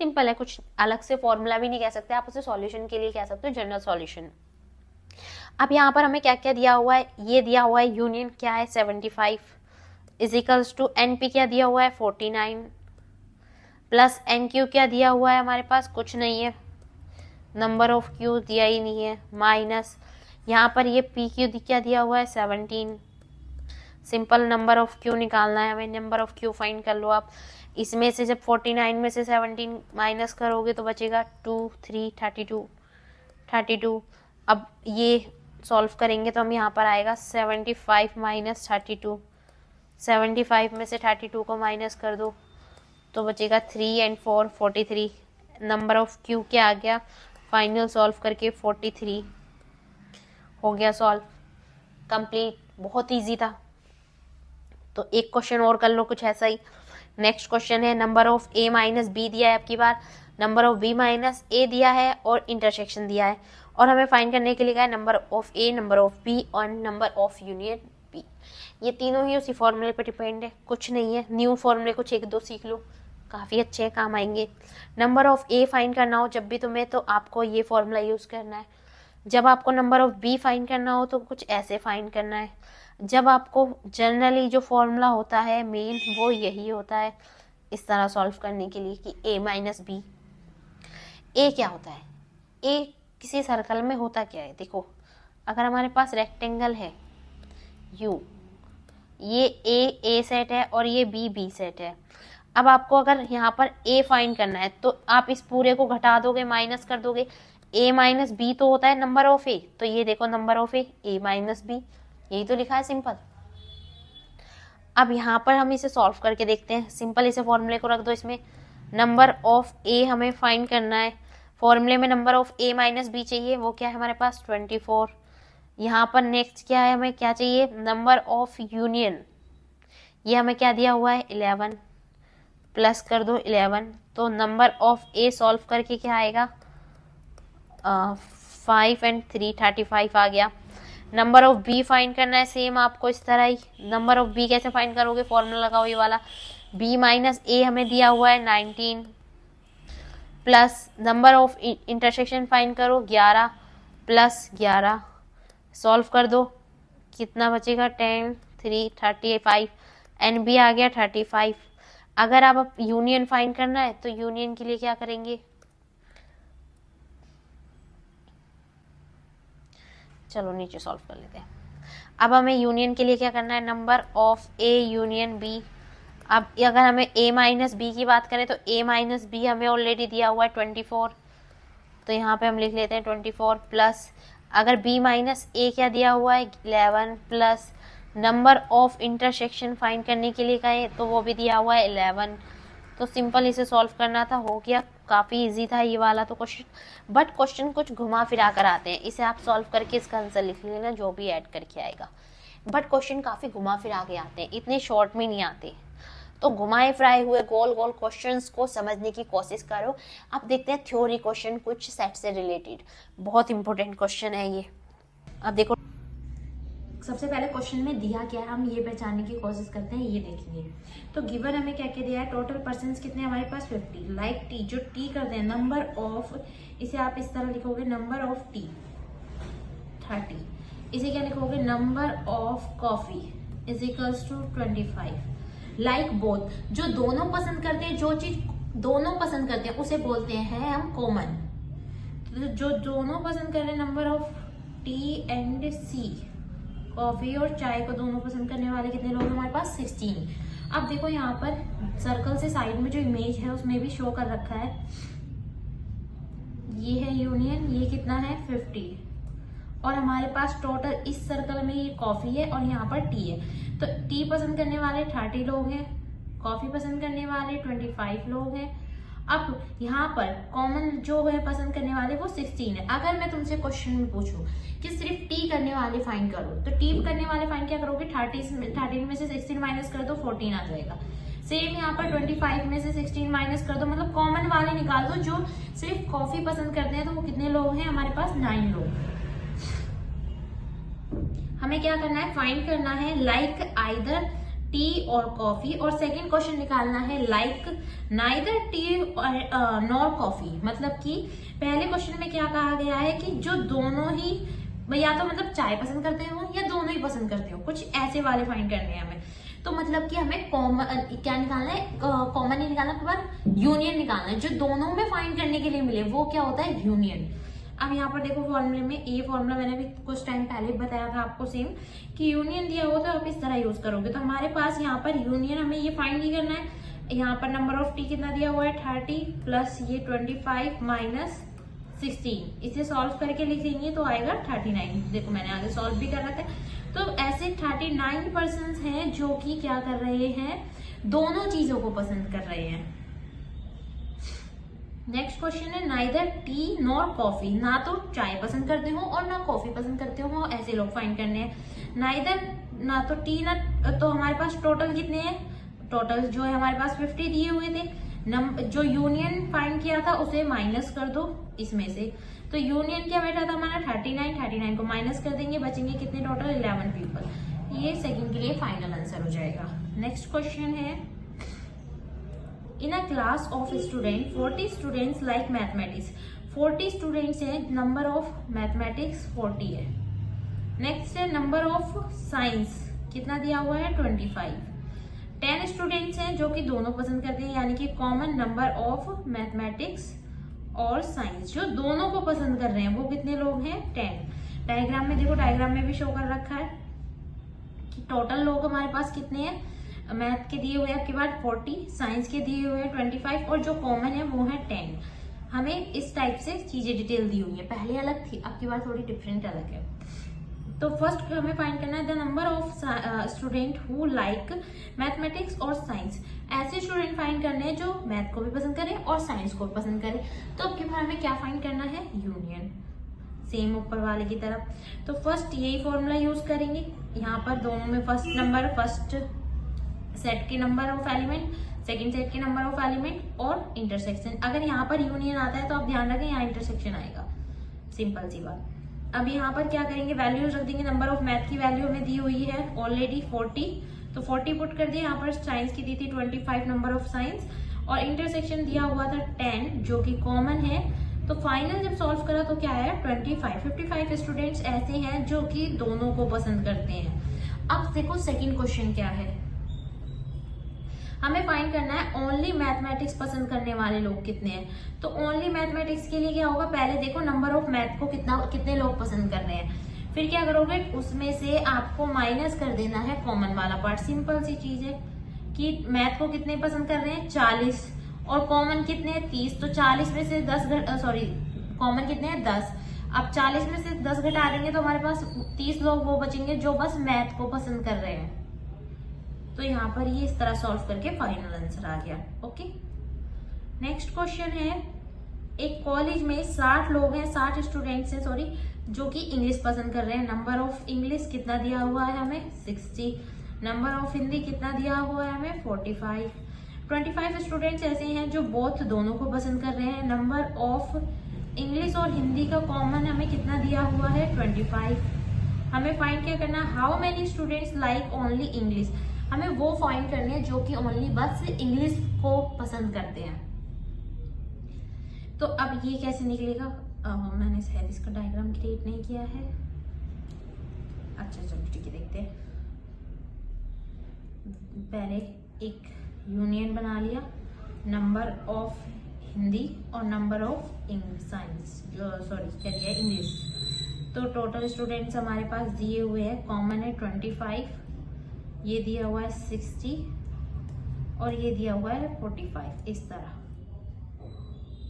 सिंपल है, कुछ अलग से फॉर्मूला भी नहीं कह सकते, आप उसे सॉल्यूशन के लिए कह सकते हो, जनरल सॉल्यूशन। अब यहाँ पर हमें क्या क्या दिया हुआ है, ये दिया हुआ है यूनियन क्या है 75 इज इक्वल्स टू NP क्या दिया हुआ है 49 प्लस NQ क्या दिया हुआ है हमारे पास, कुछ नहीं है, नंबर ऑफ क्यू दिया ही नहीं है, माइनस यहाँ पर ये PQ क्या दिया हुआ है 17। सिंपल नंबर ऑफ क्यू निकालना है हमें, नंबर ऑफ क्यू फाइंड कर लो आप। इसमें से जब 49 में से 17 माइनस करोगे तो बचेगा 2 3 32। अब ये सॉल्व करेंगे तो हम यहाँ पर आएगा 75 माइनस 32। 75 में से 32 को माइनस कर दो तो बचेगा 3 and 4 43। नंबर ऑफ क्यू क्या आ गया, फाइनल सॉल्व करके 43 हो गया सॉल्व, कंप्लीट। बहुत इजी था। तो एक क्वेश्चन और कर लो कुछ ऐसा ही। नेक्स्ट क्वेश्चन है, number of A minus B दिया है, अब की बार number of B minus A दिया है और इंटरसेक्शन दिया है, और हमें फाइंड करने के लिए कहा है number of A, number of B और नंबर ऑफ यूनियन बी। ये तीनों ही उसी फॉर्मूले पर डिपेंड है, कुछ नहीं है। न्यू फॉर्मूले कुछ एक दो सीख लो, काफ़ी अच्छे हैं, काम आएंगे। नंबर ऑफ ए फाइंड करना हो जब भी तुम्हें, तो आपको ये फॉर्मूला यूज़ करना है। जब आपको नंबर ऑफ बी फाइंड करना हो तो कुछ ऐसे फाइंड करना है। जब आपको जनरली जो फॉर्मूला होता है मेन, वो यही होता है इस तरह सॉल्व करने के लिए कि ए माइनस बी। ए क्या होता है? ए किसी सर्कल में होता क्या है? देखो, अगर हमारे पास रेक्टेंगल है यू, ये ए सेट है और ये बी सेट है। अब आपको अगर यहाँ पर ए फाइंड करना है तो आप इस पूरे को घटा दोगे, माइनस कर दोगे। ए माइनस बी तो होता है नंबर ऑफ ए, तो ये देखो number of A minus B, यही तो लिखा है, सिंपल। अब यहाँ पर हम इसे सॉल्व करके देखते हैं। सिंपल इसे फॉर्मूले को रख दो इसमें। नंबर ऑफ ए हमें फाइंड करना है, फॉर्मूले में number of A minus B चाहिए, वो क्या है हमारे पास 24। यहाँ पर नेक्स्ट क्या है, हमें क्या चाहिए, नंबर ऑफ यूनियन, ये हमें क्या दिया हुआ है 11, प्लस कर दो 11, तो नंबर ऑफ ए सॉल्व करके क्या आएगा 5 and 3 35 आ गया। नंबर ऑफ बी फाइंड करना है, सेम आपको इस तरह ही। नंबर ऑफ बी कैसे फाइंड करोगे, फॉर्मूला लगाओ ये वाला, बी माइनस ए हमें दिया हुआ है 19, plus number of intersection find करो 11 प्लस 11, सॉल्व कर दो, कितना बचेगा 10 3 35, एन बी आ गया 35। अगर आप यूनियन फाइंड करना है तो यूनियन के लिए क्या करेंगे, चलो नीचे सॉल्व कर लेते हैं। अब हमें यूनियन के लिए क्या करना है, number of A union B. अब अगर हमें ए माइनस बी की बात करें तो ए माइनस बी हमें ऑलरेडी दिया हुआ है 24, तो यहाँ पे हम लिख लेते हैं 24, प्लस अगर बी माइनस ए क्या दिया हुआ है 11, plus number of intersection find करने के लिए कहें तो वो भी दिया हुआ है 11। तो सिंपल इसे सॉल्व करना था, हो गया। काफ़ी इजी था ये वाला तो क्वेश्चन, बट क्वेश्चन कुछ घुमा फिरा कर आते हैं। इसे आप सॉल्व करके इसका आंसर लिख लेना जो भी ऐड करके आएगा, बट क्वेश्चन काफ़ी घुमा फिरा के आते हैं, इतने शॉर्ट में नहीं आते। तो घुमाए फिराए हुए गोल गोल क्वेश्चंस को समझने की कोशिश करो। अब देखते हैं थ्योरी क्वेश्चन कुछ सेट से रिलेटेड, बहुत इंपॉर्टेंट क्वेश्चन है ये। अब देखो, सबसे पहले क्वेश्चन में दिया क्या है, हम ये पहचानने की कोशिश करते हैं, ये देखेंगे। तो गिवन हमें क्या क्या दिया है, टोटल पर्सन्स कितने हमारे पास 50, लाइक टी, जो टी करते हैं नंबर ऑफ, इसे आप इस तरह लिखोगे नंबर ऑफ टी 30, इसे क्या लिखोगे number of coffee is equals to 25। Like both, जो दोनों पसंद करते हैं, जो चीज दोनों पसंद करते हैं उसे बोलते हैं हम कॉमन। तो जो दोनों पसंद कर रहे हैं, number of T and C, coffee और चाय को दोनों पसंद करने वाले कितने लोग हैं हमारे पास 16। अब देखो यहाँ पर सर्कल से साइड में जो इमेज है उसमें भी शो कर रखा है, ये है यूनियन, ये कितना है 50, और हमारे पास टोटल इस सर्कल में ये कॉफी है और यहाँ पर टी है। तो टी पसंद करने वाले 30 लोग हैं, कॉफी पसंद करने वाले 25 लोग हैं। अब यहाँ पर कॉमन जो है पसंद करने वाले वो 16 है। अगर मैं तुमसे क्वेश्चन में पूछूं कि सिर्फ टी करने वाले फाइंड करो, तो टी करने वाले फाइंड क्या करोगे, 30 में से 16 माइनस कर दो, 14 आ जाएगा। सेम यहाँ पर 25 में से 16 माइनस कर दो, मतलब कॉमन वाले निकाल दो। जो सिर्फ कॉफी पसंद करते हैं तो वो कितने लोग हैं हमारे पास 9 लोग। हमें क्या करना है, फाइंड करना है लाइक आइदर टी और कॉफी, और सेकंड क्वेश्चन निकालना है like neither T nor coffee. मतलब कि पहले क्वेश्चन में क्या कहा गया है कि जो दोनों ही, या तो मतलब चाय पसंद करते हो या दोनों ही पसंद करते हो, कुछ ऐसे वाले फाइंड करने हैं हमें। तो मतलब कि हमें कॉमन क्या निकालना है, कॉमन नहीं निकालना, पर यूनियन निकालना है। जो दोनों में फाइंड करने के लिए मिले वो क्या होता है, यूनियन। अब यहाँ पर देखो फॉर्मूले में, ये फॉर्मूला मैंने भी कुछ टाइम पहले बताया था आपको सेम, कि यूनियन दिया हो तो आप इस तरह यूज करोगे। तो हमारे पास यहाँ पर यूनियन हमें ये फाइंड ही करना है। यहाँ पर नंबर ऑफ टी कितना दिया हुआ है 30, प्लस ये 25 माइनस 16, इसे सॉल्व करके लिखेंगे तो आएगा 39। देखो मैंने आगे सॉल्व भी कर रखा है। तो ऐसे 39 पर्सन्स हैं जो कि क्या कर रहे हैं, दोनों चीजों को पसंद कर रहे हैं। नेक्स्ट क्वेश्चन है नाइदर टी नॉर कॉफी, ना तो चाय पसंद करते हो और ना कॉफी पसंद करते हो, ऐसे लोग फाइंड करने हैं। नाइदर, ना तो टी ना, तो हमारे पास टोटल कितने हैं, टोटल जो है हमारे पास 50 दिए हुए थे। जो यूनियन फाइंड किया था उसे माइनस कर दो इसमें से। तो यूनियन क्या बैठा था हमारा 39 को माइनस कर देंगे, बचेंगे कितने टोटल 11 पीपल। ये सेकंड के लिए फाइनल आंसर हो जाएगा। नेक्स्ट क्वेश्चन है, in a class of student 40 students like mathematics, 40 students हैं, नंबर ऑफ मैथमेटिक्स 40 है। नेक्स्ट है नंबर ऑफ साइंस कितना दिया हुआ है 25। 10 स्टूडेंट्स हैं जो कि दोनों पसंद करते हैं, यानी कि कॉमन नंबर ऑफ मैथमेटिक्स और साइंस जो दोनों को पसंद कर रहे हैं वो कितने लोग हैं 10। डायग्राम में देखो, डायग्राम में भी शो कर रखा है कि टोटल लोग हमारे पास कितने हैं, मैथ के दिए हुए हैं आपके बाद 40, साइंस के दिए हुए हैं 25 और जो कॉमन है वो है 10। हमें इस टाइप से चीजें डिटेल दी हुई है, पहले अलग थी, अब की बार थोड़ी डिफरेंट अलग है। तो फर्स्ट हमें फाइंड करना है the number of student who like mathematics और साइंस। ऐसे स्टूडेंट फाइंड करने हैं जो मैथ को भी पसंद करें और साइंस को भी पसंद करें। तो अब की बार हमें क्या फाइंड करना है, यूनियन, सेम ऊपर वाले की तरफ। तो फर्स्ट यही फॉर्मूला यूज करेंगे, यहाँ पर दोनों में फर्स्ट नंबर, फर्स्ट सेट के number of element, second set के नंबर ऑफ एलिमेंट और इंटरसेक्शन। अगर यहाँ पर यूनियन आता है तो आप ध्यान रखें यहाँ इंटरसेक्शन आएगा, सिंपल सी बात। अब यहाँ पर क्या करेंगे, वैल्यूज रख देंगे। नंबर ऑफ मैथ की वैल्यू हमें दी हुई है ऑलरेडी 40, तो 40 पुट कर दिया। यहाँ पर साइंस की दी थी 25 नंबर ऑफ साइंस और इंटरसेक्शन दिया हुआ था 10 जो कि कॉमन है। तो फाइनल जब सॉल्व करा तो क्या आया 25। 55 स्टूडेंट्स ऐसे हैं जो कि दोनों को पसंद करते हैं। अब देखो सेकंड क्वेश्चन क्या है, हमें फाइंड करना है ओनली मैथमेटिक्स पसंद करने वाले लोग कितने हैं। तो ओनली मैथमेटिक्स के लिए क्या होगा, पहले देखो नंबर ऑफ मैथ को कितने लोग पसंद कर रहे हैं, फिर क्या करोगे उसमें से आपको माइनस कर देना है कॉमन वाला पार्ट। सिंपल सी चीज है कि मैथ को कितने पसंद कर रहे हैं 40 और कॉमन कितने हैं 30, तो 40 में से 10 कॉमन कितने हैं 10। अब 40 में से 10 घटा देंगे तो हमारे पास 30 लोग वो बचेंगे जो बस मैथ को पसंद कर रहे हैं। तो यहाँ पर ये इस तरह सॉल्व करके फाइनल आंसर आ गया। ओके, नेक्स्ट क्वेश्चन है, एक कॉलेज में 60 लोग हैं, 60 स्टूडेंट्स हैं सॉरी, जो कि इंग्लिश पसंद कर रहे हैं। नंबर ऑफ इंग्लिश कितना दिया हुआ है हमें 60, नंबर ऑफ हिंदी कितना दिया हुआ है हमें 45। 25 स्टूडेंट्स ऐसे हैं जो बोथ दोनों को पसंद कर रहे हैं। नंबर ऑफ इंग्लिश और हिंदी का कॉमन हमें कितना दिया हुआ है 25। हमें फाइंड क्या करना है, how many students like only English. हमें वो फाइंड करनी है जो कि ओनली बस इंग्लिश को पसंद करते हैं। तो अब ये कैसे निकलेगा, मैंने शायद इसका डायग्राम क्रिएट नहीं किया है। अच्छा चलो ठीक है, देखते हैं। पहले एक यूनियन बना लिया, नंबर ऑफ हिंदी और नंबर ऑफ साइंस क्या दिया है इंग्लिश। तो टोटल स्टूडेंट्स हमारे पास दिए हुए हैं, कॉमन है 25, ये दिया हुआ है 60 और ये दिया हुआ है 45, इस तरह।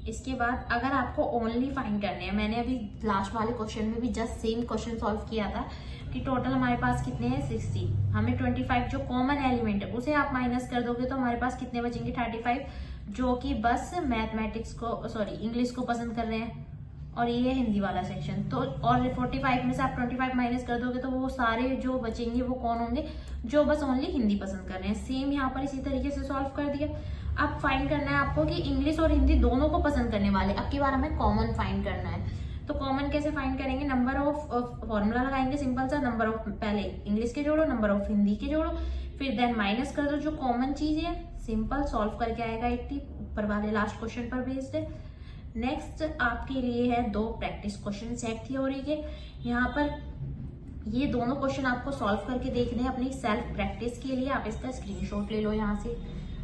इसके बाद अगर आपको ओनली फाइंड करने हैं, मैंने अभी लास्ट वाले क्वेश्चन में भी जस्ट सेम क्वेश्चन सॉल्व किया था कि टोटल हमारे पास कितने हैं 60, हमें 25 जो कॉमन एलिमेंट है उसे आप माइनस कर दोगे तो हमारे पास कितने बचेंगे 35, जो कि बस मैथमेटिक्स को इंग्लिश को पसंद कर रहे हैं और ये हिंदी वाला सेक्शन। तो और 45 में से आप 25 माइनस कर दोगे तो वो सारे जो बचेंगे वो कौन होंगे, जो बस ओनली हिंदी पसंद कर रहे हैं। सेम यहाँ पर इसी तरीके से सॉल्व कर दिया। अब फाइंड करना है आपको कि इंग्लिश और हिंदी दोनों को पसंद करने वाले, अब की बार हमें कॉमन फाइंड करना है। तो कॉमन कैसे फाइंड करेंगे, नंबर ऑफ फॉर्मूला लगाएंगे सिंपल सा, नंबर ऑफ पहले इंग्लिश के जोड़ो, नंबर ऑफ हिंदी के जोड़ो, फिर देन माइनस कर दो जो कॉमन चीज है, सिंपल सॉल्व करके आएगा 80। ऊपर वाले लास्ट क्वेश्चन पर बेस्ड है। नेक्स्ट आपके लिए है 2 प्रैक्टिस क्वेश्चन सेट थ्योरी के। यहाँ पर ये दोनों क्वेश्चन आपको सॉल्व करके देखने हैं अपनी सेल्फ प्रैक्टिस के लिए। आप इसका स्क्रीनशॉट ले लो, यहाँ से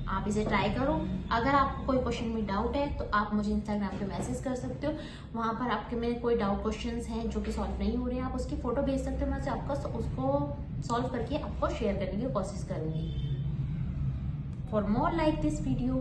आप इसे ट्राई करो। अगर आपको कोई क्वेश्चन में डाउट है तो आप मुझे इंस्टाग्राम पे मैसेज कर सकते हो, वहाँ पर आपके में कोई डाउट क्वेश्चंस हैं जो कि सॉल्व नहीं हो रहे हैं, आप उसकी फोटो भेज सकते हो, मैं आपका उसको सॉल्व करके आपको शेयर करने की कोशिश करूंगी। For more like this video